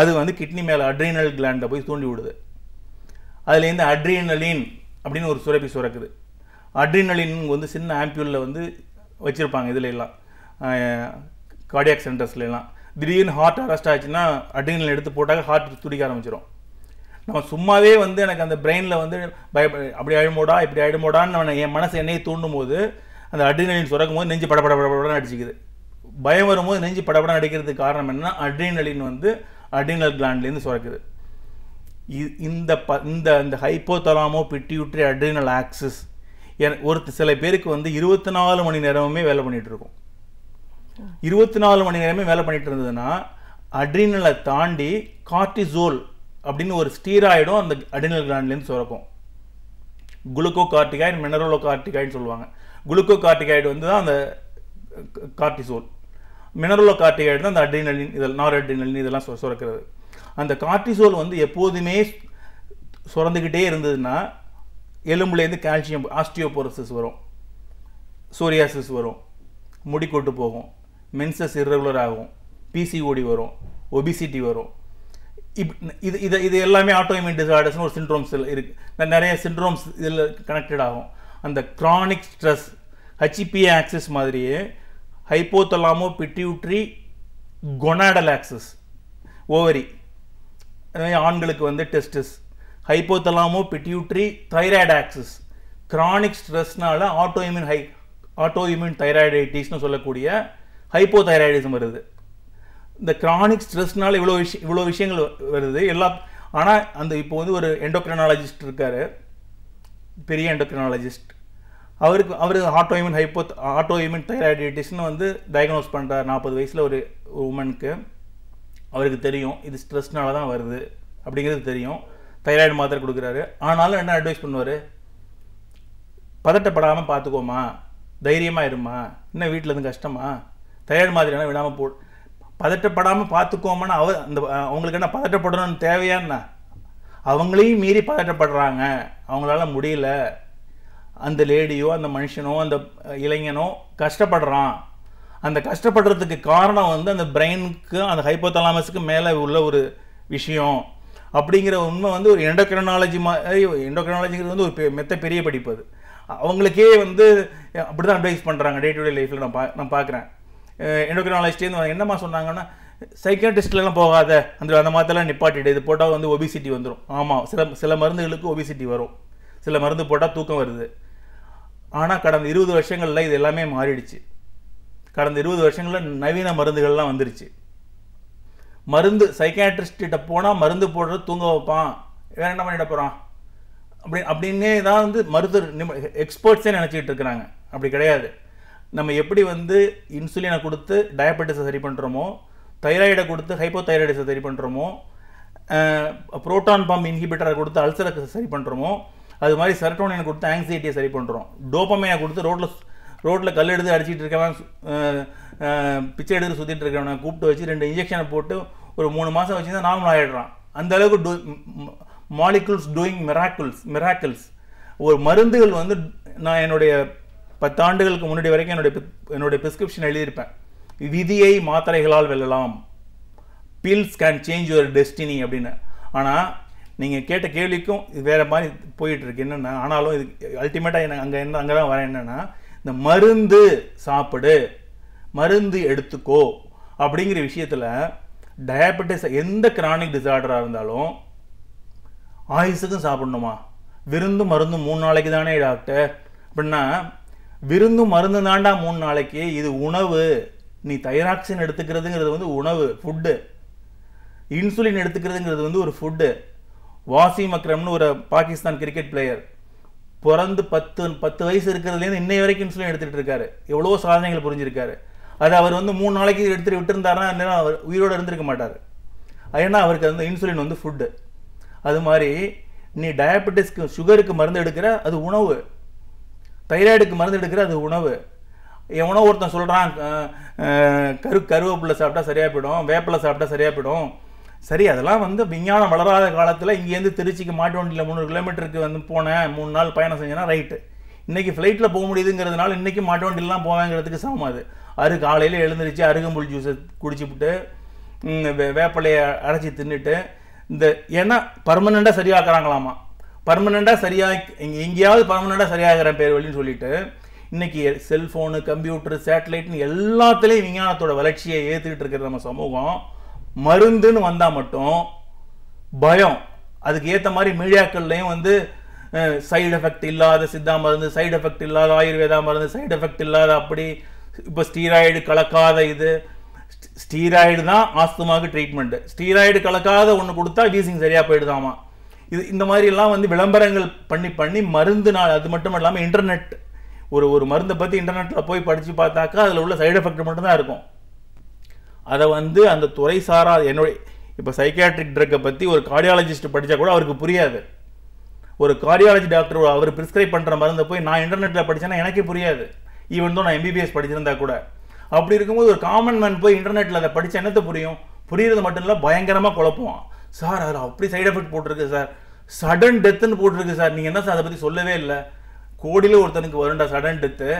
அது வந்து கிட்னி மேலே அட்ரினல் கிளாண்டை போய் தூண்டி விடுது. அதுலேருந்து அட்ரினலின் அப்படின்னு ஒரு சுரப்பி சுரக்குது. அட்ரினலின் வந்து சின்ன ஆம்பியூலில் வந்து வச்சுருப்பாங்க, இதில் எல்லாம் கார்டியாக் சென்டர்ஸ்லாம். திடீர்னு ஹார்ட் அரெஸ்ட் ஆச்சுன்னா அட்ரினலின் எடுத்து போட்டாக்க ஹார்ட் துடிக்க ஆரம்பிச்சிடும். நம்ம சும்மாவே வந்து எனக்கு அந்த பிரெயினில் வந்து அப்படி ஆயிடுமோடா இப்படி ஆயிடுமோடான்னு என் மனசு என்னையை தூண்டும் போது அந்த அட்ரினலின் சுரக்கும் போது நெஞ்சு படப்படப்படப்படன்னு அடிச்சிக்குது. பயம் வரும்போது நெஞ்சு படப்படம் அடிக்கிறதுக்கு காரணம் என்னன்னா அட்ரினலின் வந்து அட்ரினல் கிளாண்ட்லேருந்து சுரக்குது. இந்த ஹைப்போதலாமோ பிட்யூட்ரி அட்ரினல் ஆக்சிஸ் சில பேருக்கு வந்து 24 மணி நேரமுமே வேலை பண்ணிட்டு இருக்கும். 24 மணி நேரமே வேலை பண்ணிட்டு இருந்ததுன்னா அட்ரினலை தாண்டி கார்டிசோல் அப்படின்னு ஒரு ஸ்டீராய்டும் அந்த அட்ரினல் கிளாண்ட்லேருந்து சுரக்கும். குளுக்கோ கார்டிகாய்டு, மினரலோ கார்டிகாய்டு சொல்லுவாங்க. குளுக்கோ கார்டிகாய்டு வந்து தான் அந்த கார்டிசோல், மினரலோ கார்டிகாய்டு தான் அந்த அட்ரினலின், இதெல்லாம் நார் அட்ரினலின் இதெல்லாம் சுரக்கிறது. அந்த கார்டிசோல் வந்து எப்போதுமே சுரந்துக்கிட்டே இருந்ததுன்னா எலும்புலேருந்து கால்சியம், ஆஸ்டியோபோரோசிஸ் வரும், சோரியாசிஸ் வரும், முடி கொட்டு போகும், மென்சஸ் இர்ரெகுலர் ஆகும், பிசிஓடி வரும், ஒபிசிட்டி வரும். இது எல்லாமே ஆட்டோஇம்யூன் டிசார்டர்ஸ்னு ஒரு சிண்ட்ரோம்ஸ் இருக்குது. நிறைய சிண்ட்ரோம்ஸ் இதில் கனெக்டட் ஆகும். அந்த கிரானிக் ஸ்ட்ரெஸ் ஹெச்பிஏ ஆக்சிஸ் மாதிரியே hypothalamo pituitary gonadal axis, ovary, ஆண்களுக்கு வந்து testis, hypothalamo pituitary thyroid axis, chronic ஸ்ட்ரெஸ்னால ஆட்டோஇம்யூன் தைராய்டைட்டிஸ்னு சொல்லக்கூடிய ஹைப்போதைராய்டிசம் வருது. இந்த கிரானிக் ஸ்ட்ரெஸ்னால இவ்வளோ விஷயங்கள் வருது எல்லாம். ஆனால் இப்போ வந்து ஒரு எண்டோக்ரைனாலஜிஸ்ட் இருக்கார், பெரிய எண்டோக்ரைனாலஜிஸ்ட். அவர் ஆட்டோஇம்யூன் தைராய்டிட்டிஸ்னு வந்து டயக்னோஸ் பண்ணுறார் 40 வயசில் ஒரு உமனுக்கு. அவருக்கு தெரியும் இது ஸ்ட்ரெஸ்னால தான் வருது அப்படிங்கிறது தெரியும். தைராய்டு மாத்திரை கொடுக்குறாரு. ஆனாலும் என்ன அட்வைஸ் பண்ணுவார், பதட்டப்படாமல் பார்த்துக்கோமா, தைரியமாக இருமா, இன்னும் வீட்டில் இருந்து கஷ்டமா, தைராய்டு மாதிரியான விடாமல் போ, பதட்டப்படாமல் பார்த்துக்கோமான்னு அவங்களுக்கு என்ன பதட்டப்படணும்னு தேவையான்னா, அவங்களையும் மீறி பதட்டப்படுறாங்க, அவங்களால முடியல, அந்த லேடியோ அந்த மனுஷனோ அந்த இளைஞனோ கஷ்டப்படுறான். அந்த கஷ்டப்படுறதுக்கு காரணம் வந்து அந்த பிரெயினுக்கு அந்த ஹைப்போதலாமஸுக்கு மேலே உள்ள ஒரு விஷயம் அப்படிங்கிற உண்மை வந்து ஒரு எண்டோக்ரைனாலஜிங்கிறது வந்து ஒரு பெரிய படிப்பு. அது அவங்களுக்கே வந்து அப்படி தான் அட்வைஸ் பண்ணுறாங்க டே டு டே லைஃப்பில். நான் பார்க்குறேன் எண்டோக்ரைனாலஜிஸ்டேருந்து என்னம்மா சொன்னாங்கன்னா, சைக்காட்ரிஸ்ட்லாம் போகாத, அந்த மாதிரிலாம் நிப்பாட்டிடு, இது போட்டால் வந்து ஒபிசிட்டி வந்துடும். ஆமாம், சில மருந்துகளுக்கு ஒபிசிட்டி வரும், சில மருந்து போட்டால் தூக்கம் வருது. ஆனால் கடந்த 20 வருஷங்களில் இது எல்லாமே மாறிடுச்சு. கடந்த 20 வருஷங்களில் நவீன மருந்துகள்லாம் வந்துருச்சு. மருந்து சைக்காட்ரிஸ்ட்ட போனால் மருந்து போடுறது தூங்க வைப்பான், வேற என்ன பண்ணிட போகிறான் அப்படின்னே தான் வந்து மருத்துவர் எக்ஸ்பர்ட்ஸே நினச்சிக்கிட்டு இருக்கிறாங்க. அப்படி கிடையாது. நம்ம எப்படி வந்து இன்சுலினை கொடுத்து டயபெட்டிஸை சரி பண்ணுறோமோ, தைராய்டை கொடுத்து ஹைப்போதைராய்டிஸை சரி பண்ணுறோமோ, புரோட்டான் பம்ப் இன்ஹிபிட்டரை கொடுத்து அல்சரை சரி பண்ணுறோமோ, அது மாதிரி செரட்டோனினை கொடுத்து ஆங்ஸைட்டியை சரி பண்ணுறோம். டோபமைனை கொடுத்து ரோட்டில் கல் எடுத்து அடிச்சிட்டு இருக்கவன், பிச்சை எடுத்து சுற்றிட்டு இருக்கவனை கூப்பிட்டு வச்சு 2 இன்ஜெக்ஷனை போட்டு ஒரு 3 மாதம் வச்சு தான் நார்மல் ஆகிடுறான். அந்த அளவுக்கு மாலிகுல்ஸ் டூயிங் மிராக்கிள்ஸ். ஒரு மருந்துகள் வந்து நான் என்னுடைய 10 ஆண்டுகளுக்கு முன்னாடி வரைக்கும் என்னுடைய பிரிஸ்கிரிப்ஷன் எழுதியிருப்பேன், விதியை மாத்திரைகளால் வெல்லலாம், pills can change your destiny அப்படின்னு. ஆனால் நீங்கள் கேட்ட கேள்விக்கும் இது வேறு மாதிரி போயிட்டுருக்கு. என்னென்னா, ஆனாலும் இது அல்டிமேட்டாக அங்கே தான் வரேன். என்னென்னா, இந்த மருந்து சாப்பிடு, மருந்து எடுத்துக்கோ அப்படிங்கிற விஷயத்தில் டயபெட்டிஸ் எந்த கிரானிக் டிசார்டராக இருந்தாலும் ஆயுசுக்கும் சாப்பிடணுமா? விருந்து மருந்து 3 நாளைக்கு தானே டாக்டர் அப்படின்னா, விருந்து மருந்து தாண்டா 3 நாளைக்கு, இது உணவு. நீ தைராக்சின் எடுத்துக்கிறதுங்கிறது வந்து உணவு, ஃபுட்டு. இன்சுலின் எடுத்துக்கிறதுங்கிறது வந்து ஒரு ஃபுட்டு. வாசிம் அக்ரம்னு ஒரு பாகிஸ்தான் கிரிக்கெட் பிளேயர் பிறந்து 10 வயசு இருக்கிறதுலேருந்து இன்னை வரைக்கும் இன்சுலின் எடுத்துகிட்டு இருக்காரு. எவ்வளோ சாதனைகள் புரிஞ்சிருக்காரு. அது அவர் வந்து 3 நாளைக்கு எடுத்துகிட்டு விட்டுருந்தாருன்னா அவர் உயிரோடு இருந்திருக்க மாட்டார். ஏன்னா அவருக்கு அந்த இன்சுலின் வந்து ஃபுட்டு. அது மாதிரி நீ டயபெட்டிஸ்க்கு சுகருக்கு மருந்து எடுக்கிற, அது உணவு. தைராய்டுக்கு மருந்து எடுக்கிற, அது உணவு. எவனோ ஒருத்தன் சொல்கிறான் கருவேப்பிலை சாப்பிட்டா சரியாக போயிடும், வேப்பிலை சாப்பிட்டா சரியாக போயிடும். சரி, அதெல்லாம் வந்து விஞ்ஞானம் வளராத காலத்தில் இங்கேருந்து திருச்சிக்கு மாட்டு வண்டியில் 300 கிலோமீட்டருக்கு வந்து போனேன், 3 நாள் பயணம் செஞ்சேன்னா ரைட்டு. இன்றைக்கி ஃப்ளைட்டில் போக முடியுதுங்கிறதுனால இன்றைக்கி மாட்டு வண்டியிலாம் போவேங்கிறதுக்கு சமம். அது காலையில் எழுந்திரிச்சு அருகம்புல் ஜூஸை குடிச்சுவிட்டு வேப்பிலையை அரைச்சி தின்னுட்டு இந்த ஏன்னா பர்மனெண்ட்டாக சரியாக்குறாங்களாமா. பர்மனெண்ட்டாக எங்கேயாவது பர்மனெண்ட்டாக சரியாகிற பேர் வழின்னு சொல்லிட்டு இன்றைக்கி செல்ஃபோனு, கம்ப்யூட்டரு, சேட்டலைட்னு எல்லாத்துலேயும் விஞ்ஞானத்தோட வளர்ச்சியை ஏற்றுக்கிட்டு இருக்கிற நம்ம சமூகம், மருந்துன்னு வந்தால் மட்டும் பயம். அதுக்கு ஏற்ற மாதிரி மீடியாக்கள்லையும் வந்து சைடு எஃபெக்ட் இல்லாத சித்தா மருந்து, சைடு எஃபெக்ட் இல்லாத ஆயுர்வேதா மருந்து, சைடு எஃபெக்ட் இல்லாத அப்படி. இப்போ ஸ்டீராய்டு கலக்காத இது, ஸ்டீராய்டு தான் ஆஸ்துமாவுக்கு ட்ரீட்மெண்ட்டு. ஸ்டீராய்டு கலக்காத ஒன்று கொடுத்தா வீசிங் சரியாக போயிடுதாமா. இந்த மாதிரிலாம் வந்து விளம்பரங்கள் பண்ணி மருந்து அது மட்டும் இல்லாமல் இன்டர்நெட், ஒரு மருந்தை பற்றி இன்டர்நெட்டில் போய் படித்து பார்த்தாக்கா அதில் உள்ள சைடு எஃபெக்ட் மட்டும்தான் இருக்கும். அதை வந்து அந்த துறை சாரா இப்போ சைக்கியாட்ரிக் ட்ரக்கை பற்றி ஒரு கார்டியாலஜிஸ்ட் படித்தா கூட அவருக்கு புரியாது. ஒரு கார்டியாலஜி டாக்டர் அவர் ப்ரிஸ்கிரைப் பண்ணுற மருந்தை போய் நான் இன்டர்நெட்டில் படித்தேன்னா எனக்கே புரியாது, ஈவன் தான் நான் MBBS படிச்சிருந்தா கூட. அப்படி இருக்கும்போது ஒரு காமன் மேன் போய் இன்டர்நெட்டில் அதை படித்த என்னத்தை புரியும்? புரியுறது மட்டும் இல்லை, பயங்கரமாக குழப்புவான். சார் அதில் அப்படி சைடு எஃபெக்ட் போட்டிருக்கு சார், சடன் டெத்துன்னு போட்டிருக்கு சார், நீங்கள் என்ன சார் அதை பற்றி சொல்லவே இல்லை. கோடியில் ஒருத்தனுக்கு வருண்டா சடன் டெத்து.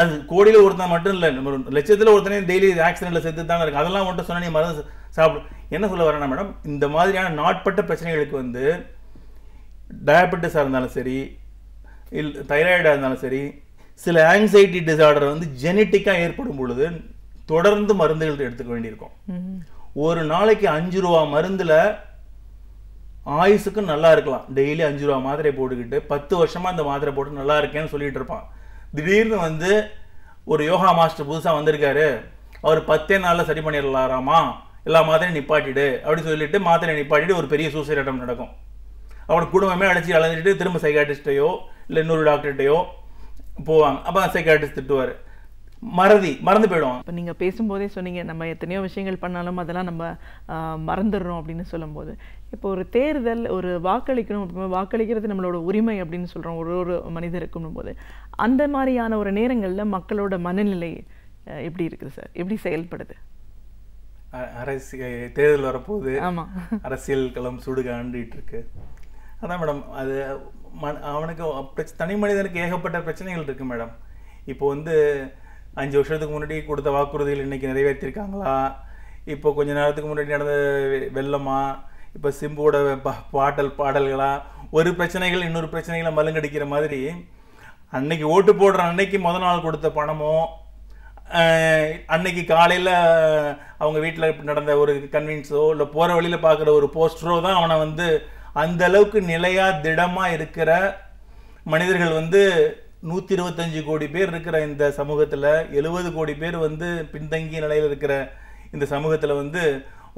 அது கோடியில் ஒருத்தன் மட்டும் இல்லை, நம்ம லட்சத்தில் ஒருத்தனே டெய்லி ஆக்சிடென்ட்டில் செத்து தானே இருக்குது. அதெல்லாம் மட்டும் சொன்னால் நீ மருந்து சாப்பிடு. என்ன சொல்ல வரேன்னா மேடம், இந்த மாதிரியான நாட்பட்ட பிரச்சனைகளுக்கு வந்து டயபெட்டிஸாக இருந்தாலும் சரி, தைராய்டாக இருந்தாலும் சரி, சில ஆங்ஸைட்டி டிசார்டர் வந்து ஜெனட்டிக்காக ஏற்படும் பொழுது தொடர்ந்து மருந்துகள் எடுத்துக்க வேண்டியிருக்கும். ஒரு நாளைக்கு 5 ரூபா மருந்தில் ஆயுசுக்கு நல்லா இருக்கலாம். டெய்லி 5 ரூபா மாத்திரை போட்டுக்கிட்டு 10 வருஷமாக அந்த மாத்திரை போட்டு நல்லா இருக்கேன்னு சொல்லிட்டு இருப்பான். திடீர்னு வந்து ஒரு யோகா மாஸ்டர் புதுசாக வந்திருக்காரு, அவர் 10 நாளில் சரி பண்ணிடலாராமா, எல்லா மாத்திரையும் நிப்பாட்டிடு அப்படி சொல்லிட்டு மாத்திரை நிப்பாட்டிட்டு ஒரு பெரிய சூசைட் அட்டம் நடக்கும். அவனோட குடும்பமே அழைச்சி அலைஞ்சிட்டு திரும்ப சைக்காட்ரிஸ்ட்டையோ இல்லை இன்னொரு டாக்டர்கிட்டையோ போவாங்க. அப்போ சைக்காட்ரிஸ்ட் திட்டுவார், மறந்து போயிடுவாங்க. இப்போ நீங்கள் பேசும்போதே சொன்னீங்க நம்ம எத்தனையோ விஷயங்கள் பண்ணாலும் அதெல்லாம் நம்ம மறந்துடுறோம் அப்படின்னு சொல்லும்போது, இப்போ ஒரு தேர்தல், ஒரு வாக்களிக்கணும் அப்படின்னா வாக்களிக்கிறது நம்மளோட உரிமை அப்படின்னு சொல்கிறோம் ஒரு மனிதருக்கும் போது, அந்த மாதிரியான ஒரு நேரங்களில் மக்களோட மனநிலை எப்படி இருக்குது சார், எப்படி செயல்படுது? தேர்தல் வரப்போகுது, அரசியல் களம் சுடுக ஆண்டிட்டு இருக்கு. அதான் மேடம், அது அவனுக்கு தனி மனிதனுக்கு ஏகப்பட்ட பிரச்சனைகள் இருக்கு மேடம். இப்போ 5 வருஷத்துக்கு முன்னாடி கொடுத்த வாக்குறுதிகள் இன்னைக்கு நிறைவேற்றிருக்காங்களா, இப்போ கொஞ்ச நேரத்துக்கு முன்னாடி நடந்த வெள்ளமா, இப்போ சிம்புவோட பாடல்களா, ஒரு பிரச்சனைகள் இன்னொரு பிரச்சனைகளை மலுங்கடிக்கிற மாதிரி, அன்னைக்கு ஓட்டு போடுற அன்னைக்கு முதல் நாள் கொடுத்த பணமோ, அன்னைக்கு காலையில் அவங்க வீட்டில் நடந்த ஒரு கன்வின்ஸோ இல்லை போகிற வழியில் பார்க்குற ஒரு போஸ்டரோ தான் அவனை அந்த அளவுக்கு நிலையாக திடமாக இருக்கிற மனிதர்கள் 125 கோடி பேர் இருக்கிற இந்த சமூகத்தில் 70 கோடி பேர் பின்தங்கிய நிலையில் இருக்கிற இந்த சமூகத்தில்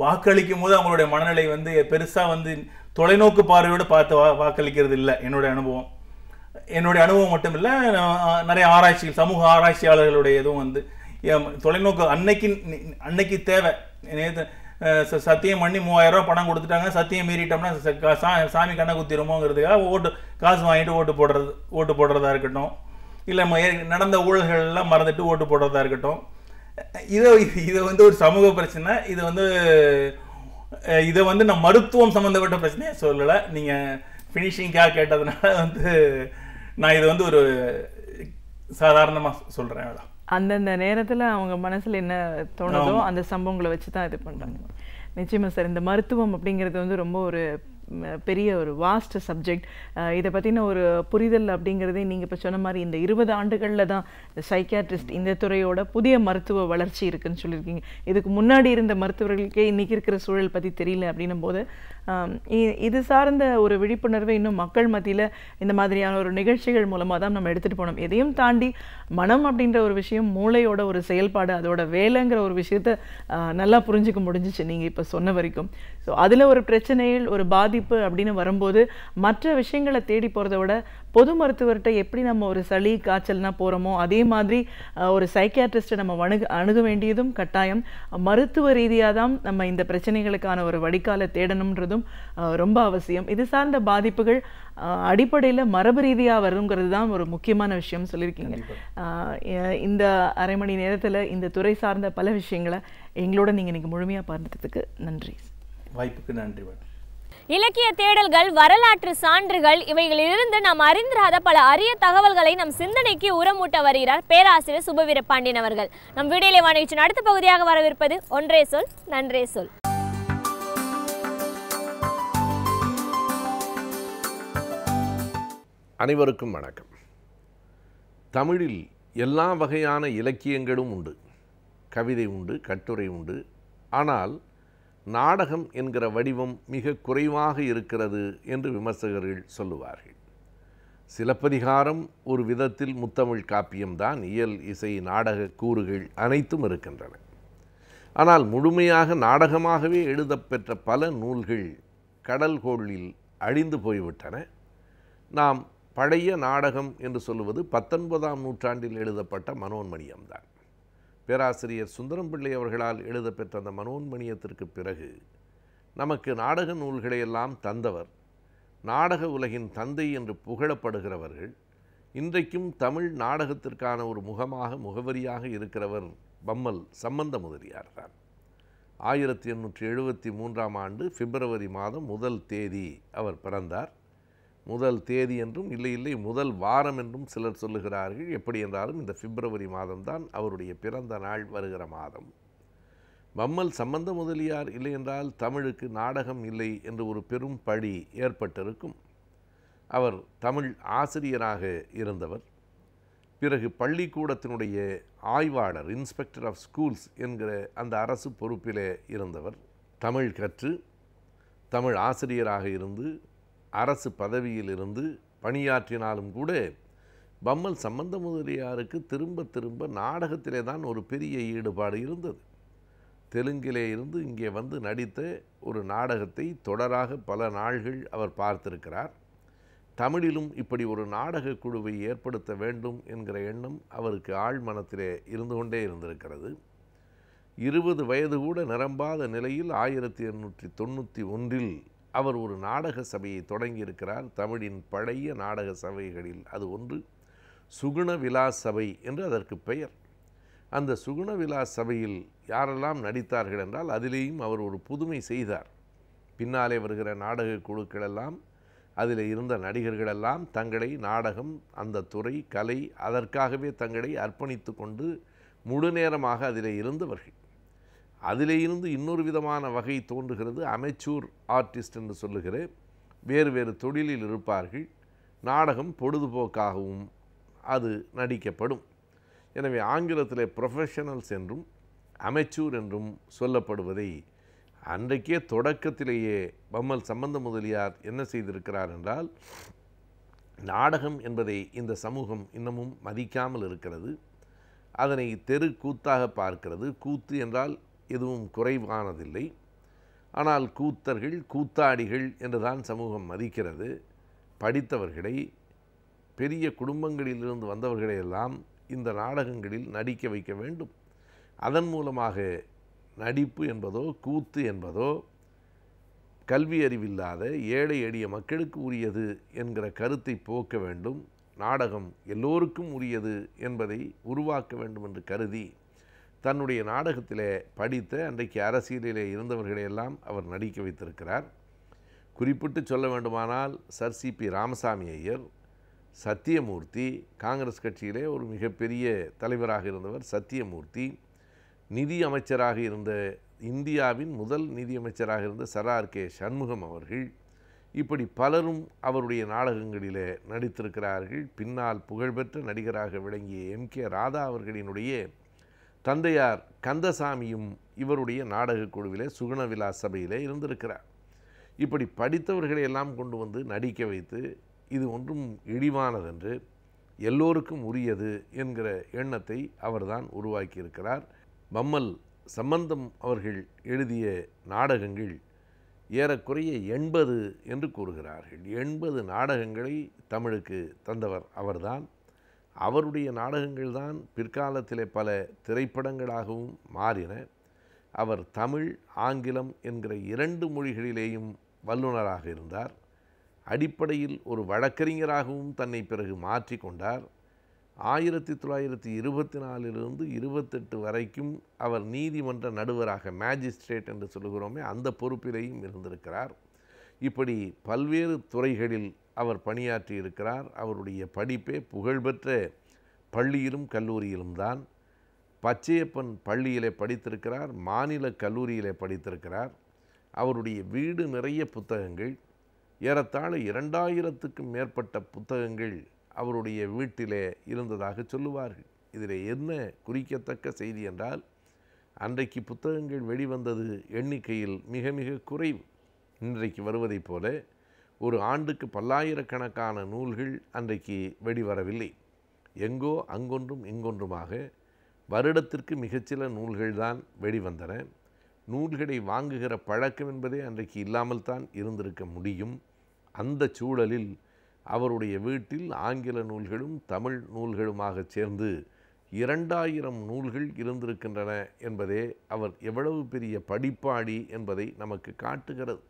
வாக்களிக்கும் போது அவங்களுடைய மனநிலை பெருசாக தொலைநோக்கு பார்வையோடு பார்த்து வாக்களிக்கிறது இல்லை. என்னுடைய அனுபவம் மட்டும் இல்லை, நிறைய ஆராய்ச்சிகள், சமூக ஆராய்ச்சியாளர்களுடைய இதுவும் தொலைநோக்கு அன்னைக்கு தேவை. சத்தியம் பண்ணி 3000 ரூபா பணம் கொடுத்துட்டாங்க, சத்தியம் மீறிட்டோம்னா சாமி கண்ணை குத்திருமோங்கிறதுக்காக காசு வாங்கிட்டு ஓட்டு போடுறதா இருக்கட்டும், இல்லை நடந்த ஊழல்கள்லாம் மறந்துட்டு ஓட்டு போடுறதா இருக்கட்டும். இதை ஒரு சமூக பிரச்சனை. இதை நான் மருத்துவம் சம்மந்தப்பட்ட பிரச்சனையை சொல்லலை, நீங்கள் ஃபினிஷிங்காக கேட்டதுனால நான் இதை ஒரு சாதாரணமாக சொல்கிறேன். மேடம், அந்தந்த நேரத்தில் அவங்க மனசில் என்ன தோணுதோ அந்த சம்பவங்களை வச்சு தான் இது பண்ணுறாங்க. நிச்சயமாக சார், இந்த மருத்துவம் அப்படிங்கிறது ரொம்ப ஒரு பெரிய ஒரு வாஸ்ட் சப்ஜெக்ட். இதை பற்றின ஒரு புரிதல் அப்படிங்கிறதே நீங்கள் இப்போ சொன்ன மாதிரி இந்த 20 ஆண்டுகளில் தான் இந்த சைக்கியாட்ரிஸ்ட் இந்த துறையோட புதிய மருத்துவ வளர்ச்சி இருக்குதுன்னு சொல்லியிருக்கீங்க. இதுக்கு முன்னாடி இருந்த மருத்துவர்களுக்கே இன்றைக்கி இருக்கிற சூழல் பற்றி தெரியல அப்படின்னும் போது இது சார்ந்த ஒரு விழிப்புணர்வை இன்னும் மக்கள் மத்தியில் இந்த மாதிரியான ஒரு நிகழ்ச்சிகள் மூலமாக தான் நம்ம எடுத்துகிட்டு போனோம். எதையும் தாண்டி மனம் அப்படின்ற ஒரு விஷயம் மூளையோட ஒரு செயல்பாடு, அதோட வேலைங்கிற ஒரு விஷயத்த நல்லா புரிஞ்சுக்க முடிஞ்சிச்சு நீங்கள் இப்போ சொன்ன வரைக்கும். ஸோ அதில் ஒரு பிரச்சனைகள், ஒரு பாதிப்பு அப்படின்னு வரும்போது மற்ற விஷயங்களை தேடி போகிறத விட பொது மருத்துவர்கிட்ட எப்படி நம்ம ஒரு சளி காய்ச்சல்னா போகிறோமோ அதே மாதிரி ஒரு சைக்கியாட்ரிஸ்ட்டை நம்ம அணுக வேண்டியதும் கட்டாயம். மருத்துவ ரீதியாக தான் நம்ம இந்த பிரச்சனைகளுக்கான ஒரு வடிகாலை தேடணுன்றதும் ரொம்ப அவசியம். இது சார்ந்த பாதிப்புகள் அடிப்படையில் மரபு ரீதியாக வருங்கிறது தான் ஒரு முக்கியமான விஷயம் சொல்லியிருக்கீங்க. இந்த அரை மணி நேரத்தில் இந்த துறை சார்ந்த பல விஷயங்களை எங்களோட நீங்கள் இன்றைக்கி முழுமையாக பார்த்துக்கிறதுக்கு நன்றி. வாய்ப்புக்கு நன்றி. இலக்கிய தேடல்கள், வரலாற்று சான்றுகள், இவைகளிலிருந்து நாம் அறிந்திராத பல அரிய தகவல்களை நம் சிந்தனைக்கு உரமூட்ட வருகிறார் பேராசிரியர் சுபவீர பாண்டியன் அவர்கள். நம் வீடியோலை வாணிச்சின் அடுத்த பகுதியாக வரவிருப்பது ஒன்றே சொல் நன்றே சொல். அனைவருக்கும் வணக்கம். தமிழில் எல்லா வகையான இலக்கியங்களும் உண்டு. கவிதை உண்டு, கட்டுரை உண்டு. ஆனால் நாடகம் என்கிற வடிவம் மிக குறைவாக இருக்கிறது என்று விமர்சகர்கள் சொல்லுவார்கள். சிலப்பதிகாரம் ஒரு விதத்தில் முத்தமிழ் காப்பியம்தான். இயல், இசை, நாடக கூறுகள் அனைத்தும் இருக்கின்றன. ஆனால் முழுமையாக நாடகமாகவே எழுதப்பெற்ற பல நூல்கள் கடல்கோளில் அழிந்து போய்விட்டன. நாம் பழைய நாடகம் என்று சொல்லுவது 19ஆம் நூற்றாண்டில் எழுதப்பட்ட மனோன்மணியம்தான். பேராசிரியர் சுந்தரம் பிள்ளை அவர்களால் எழுதப்பெற்ற அந்த மனோன்மணியத்திற்கு பிறகு நமக்கு நாடக நூல்களையெல்லாம் தந்தவர், நாடக உலகின் தந்தை என்று புகழப்படுகிறவர்கள், இன்றைக்கும் தமிழ் நாடகத்திற்கான ஒரு முகவரியாக இருக்கிறவர் பம்மல் சம்பந்த முதலியார் தான். 1873ஆம் ஆண்டு பிப்ரவரி மாதம் 1 தேதி அவர் பிறந்தார். 1 தேதி என்றும் இல்லை முதல் வாரம் என்றும் சிலர் சொல்லுகிறார்கள். எப்படி என்றாலும் இந்த பிப்ரவரி மாதம்தான் அவருடைய பிறந்த நாள் வருகிற மாதம். பம்மல் சம்பந்த முதலியார் இல்லை என்றால் தமிழுக்கு நாடகம் இல்லை என்று ஒரு பெரும் பழி ஏற்பட்டிருக்கும். அவர் தமிழ் ஆசிரியராக இருந்தவர். பிறகு பள்ளிக்கூடத்தினுடைய ஆய்வாளர், இன்ஸ்பெக்டர் ஆஃப் ஸ்கூல்ஸ் என்கிற அந்த அரசு பொறுப்பிலே இருந்தவர். தமிழ் கற்று தமிழ் ஆசிரியராக இருந்து அரசு பதவியில் இருந்து பணியாற்றினாலும் கூட பம்மல் சம்பந்த முதலியாருக்கு திரும்ப திரும்ப நாடகத்திலே தான் ஒரு பெரிய ஈடுபாடு இருந்தது. தெலுங்கிலே இருந்து இங்கே வந்து நடித்த ஒரு நாடகத்தை தொடராக பல நாள்கள் அவர் பார்த்திருக்கிறார். தமிழிலும் இப்படி ஒரு நாடக குழுவை ஏற்படுத்த வேண்டும் என்கிற எண்ணம் அவருக்கு ஆழ்மனத்திலே இருந்து கொண்டே இருந்திருக்கிறது. 20 வயது கூட நிரம்பாத நிலையில் 1891 அவர் ஒரு நாடக சபையை தொடங்கியிருக்கிறார். தமிழின் பழைய நாடக சபைகளில் அது ஒன்று சுகுண விலாஸ் சபை என்று அதற்கு பெயர். அந்த சுகுண விலாஸ் சபையில் யாரெல்லாம் நடித்தார்கள் என்றால் அதிலேயும் அவர் ஒரு புதுமை செய்தார். பின்னாலே வருகிற நாடக குழுக்களெல்லாம் அதில் இருந்த நடிகர்களெல்லாம் தங்களை நாடகம், அந்த துறை, கலை அதற்காகவே தங்களை அர்ப்பணித்து கொண்டு முழு நேரமாக அதில் இருந்தவர்கள். அதிலே இருந்து இன்னொரு விதமான வகை தோன்றுகிறது. அமெச்சூர் ஆர்டிஸ்ட் என்று சொல்லுகிற வேறு வேறு தொழிலில் இருப்பார்கள். நாடகம் பொழுதுபோக்காகவும் அது நடிக்கப்படும். எனவே ஆங்கிலத்தில் ப்ரொஃபஷனல்ஸ் என்றும் அமெச்சூர் என்றும் சொல்லப்படுவதை அன்றைக்கே தொடக்கத்திலேயே பம்மல் சம்பந்த முதலியார் என்ன செய்திருக்கிறார் என்றால், நாடகம் என்பதை இந்த சமூகம் இன்னமும் மதிக்காமல் இருக்கிறது. அதனை தெரு கூத்தாக பார்க்கிறது. கூத்து என்றால் எதுவும் குறைவானதில்லை. ஆனால் கூத்தர்கள், கூத்தாடிகள் என்றுதான் சமூகம் மதிக்கிறது. படித்தவர்களை, பெரிய குடும்பங்களிலிருந்து வந்தவர்களையெல்லாம் இந்த நாடகங்களில் நடிக்க வைக்க வேண்டும். அதன் மூலமாக நடிப்பு என்பதோ கூத்து என்பதோ கல்வி அறிவில்லாத ஏழை எளிய மக்களுக்கு உரியது என்கிற கருத்தை போக்க வேண்டும். நாடகம் எல்லோருக்கும் உரியது என்பதை உருவாக்க வேண்டும் என்று கருதி தன்னுடைய நாடகத்திலே படித்த அன்றைக்கு அரசியலிலே இருந்தவர்களையெல்லாம் அவர் நடிக்க வைத்திருக்கிறார். குறிப்பிட்டு சொல்ல வேண்டுமானால் சர் சி.பி. ராமசாமி ஐயர், சத்தியமூர்த்தி, காங்கிரஸ் கட்சியிலே ஒரு மிகப்பெரிய தலைவராக இருந்தவர் சத்தியமூர்த்தி, நிதி அமைச்சராக இருந்த இந்தியாவின் முதல் நிதியமைச்சராக இருந்த சர்.ஆர்.கே. சண்முகம் அவர்கள், இப்படி பலரும் அவருடைய நாடகங்களிலே நடித்திருக்கிறார்கள். பின்னால் புகழ்பெற்ற நடிகராக விளங்கிய M.K. ராதா அவர்களினுடைய தந்தையார் கந்தசாமியும் இவருடைய நாடக குழுவிலே சுகுண விலாஸ் சபையிலே இருந்திருக்கிறார். இப்படி படித்தவர்களை எல்லாம் கொண்டு வந்து நடிக்க வைத்து இது ஒன்றும் இழிவானதென்று, எல்லோருக்கும் உரியது என்கிற எண்ணத்தை அவர்தான் உருவாக்கியிருக்கிறார். பம்மல் சம்பந்தம் அவர்கள் எழுதிய நாடகங்கள் ஏறக்குறைய 80 என்று கூறுகிறார்கள். 80 நாடகங்களை தமிழுக்கு தந்தவர் அவர்தான். அவருடைய நாடகங்கள் தான் பிற்காலத்திலே பல திரைப்படங்களாகவும் மாறின. அவர் தமிழ், ஆங்கிலம் என்கிற 2 மொழிகளிலேயும் வல்லுநராக இருந்தார். அடிப்படையில் ஒரு வழக்கறிஞராகவும் தன்னை பிறகு மாற்றி கொண்டார். 1924 28 வரைக்கும் அவர் நீதிமன்ற நடுவராக, மேஜிஸ்ட்ரேட் என்று சொல்லுகிறோமே, அந்த பொறுப்பிலேயும் இருந்திருக்கிறார். இப்படி பல்வேறு துறைகளில் அவர் பணியாற்றி இருக்கிறார். அவருடைய படிப்பே புகழ்பெற்ற பள்ளியிலும் கல்லூரியிலும் தான். பச்சையப்பன் பள்ளியிலே படித்திருக்கிறார், மாநில கல்லூரியிலே படித்திருக்கிறார். அவருடைய வீடு நிறைய புத்தகங்கள், ஏறத்தாழ 2000க்கும் மேற்பட்ட புத்தகங்கள் அவருடைய வீட்டிலே இருந்ததாக சொல்லுவார்கள். இதில் என்ன குறிக்கத்தக்க செய்தி என்றால், அன்றைக்கு புத்தகங்கள் வெளிவந்தது எண்ணிக்கையில் மிக மிக குறைவு. இன்றைக்கு வருவதைப் போல ஒரு ஆண்டுக்கு பல்லாயிரக்கணக்கான நூல்கள் அன்றைக்கு வெளிவரவில்லை. எங்கோ அங்கொன்றும் இங்கொன்றுமாக வருடத்திற்கு மிகச்சில நூல்கள்தான் வெளிவந்தன. நூல்களை வாங்குகிற பழக்கம் என்பதே அன்றைக்கு இல்லாமல் தான் இருந்திருக்க முடியும். அந்த சூழலில் அவருடைய வீட்டில் ஆங்கில நூல்களும் தமிழ் நூல்களுமாக சேர்ந்து 2000 நூல்கள் இருந்திருக்கின்றன என்பதே அவர் எவ்வளவு பெரிய படிப்பாளி என்பதை நமக்கு காட்டுகிறது.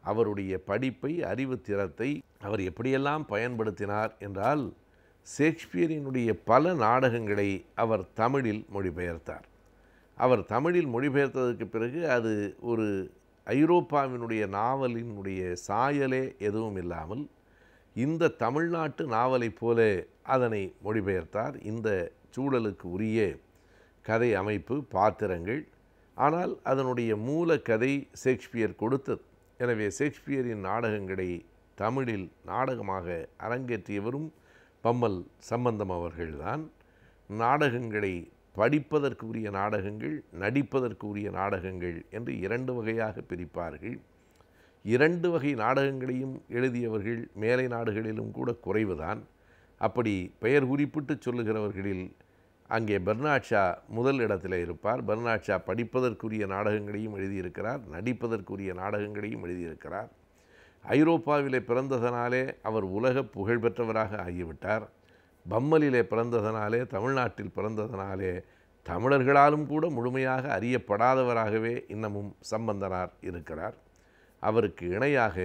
அவருடைய படிப்பை, அறிவு திறத்தை அவர் எப்படியெல்லாம் பயன்படுத்தினார் என்றால், ஷேக்ஸ்பியரினுடைய பல நாடகங்களை அவர் தமிழில் மொழிபெயர்த்தார். அவர் தமிழில் மொழிபெயர்த்ததற்கு பிறகு அது ஒரு ஐரோப்பாவினுடைய நாவலினுடைய சாயலே எதுவும் இல்லாமல் இந்த தமிழ்நாட்டு நாவலைப் போல அதனை மொழிபெயர்த்தார். இந்த சூழலுக்கு உரிய கதை அமைப்பு, பாத்திரங்கள், ஆனால் அதனுடைய மூல கதை ஷேக்ஸ்பியர் கொடுத்தது. எனவே ஷேக்ஸ்பியரின் நாடகங்களை தமிழில் நாடகமாக அரங்கேற்றியவரும் பம்மல் சம்பந்தம் அவர்கள்தான். நாடகங்களை படிப்பதற்கு உரிய நாடகங்கள், நடிப்பதற்கு உரிய நாடகங்கள் என்று 2 வகையாக பிரிப்பார்கள். 2 வகை நாடகங்களையும் எழுதியவர்கள் மேலை நாடுகளிலும் கூட குறைவுதான். அப்படி பெயர் குறிப்பிட்டு சொல்லுகிறவர்களில் அங்கே பெர்னாட் ஷா முதல் இடத்தில் இருப்பார். பெர்னாட் ஷா படிப்பதற்குரிய நாடகங்களையும் எழுதியிருக்கிறார், நடிப்பதற்குரிய நாடகங்களையும் எழுதியிருக்கிறார். ஐரோப்பாவிலே பிறந்ததனாலே அவர் உலக புகழ்பெற்றவராக ஆகிவிட்டார். பம்மலிலே பிறந்ததனாலே, தமிழ்நாட்டில் பிறந்ததனாலே தமிழர்களாலும் கூட முழுமையாக அறியப்படாதவராகவே இன்னமும் சம்பந்தனார் இருக்கிறார். அவருக்கு இணையாக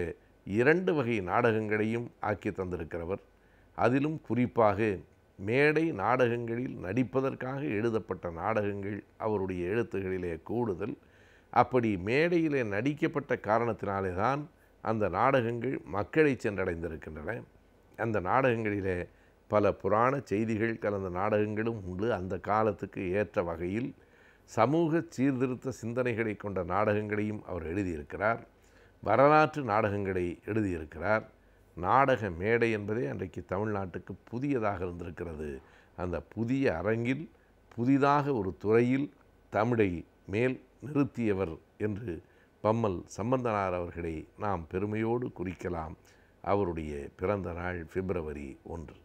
2 வகை நாடகங்களையும் ஆக்கி தந்திருக்கிறவர். அதிலும் குறிப்பாக மேடை நாடகங்களில் நடிப்பதற்காக எழுதப்பட்ட நாடகங்கள் அவருடைய எழுத்துகளிலே கூடுதல். அப்படி மேடையிலே நடிக்கப்பட்ட காரணத்தினாலே தான் அந்த நாடகங்கள் மக்களை சென்றடைந்திருக்கின்றன. அந்த நாடகங்களிலே பல புராண செய்திகள் கலந்த நாடகங்களும் உண்டு. அந்த காலத்துக்கு ஏற்ற வகையில் சமூக சீர்திருத்த சிந்தனைகளை கொண்ட நாடகங்களையும் அவர் எழுதியிருக்கிறார். வரலாற்று நாடகங்களை எழுதியிருக்கிறார். நாடக மேடை என்பதே அன்றைக்கு தமிழ்நாட்டுக்கு புதியதாக இருந்திருக்கிறது. அந்த புதிய அரங்கில் புதிதாக ஒரு துறையில் தமிழை மேல் நிறுத்தியவர் என்று பம்மல் சம்பந்தனார் அவர்களை நாம் பெருமையோடு குறிக்கலாம். அவருடைய பிறந்த நாள் பிப்ரவரி 1.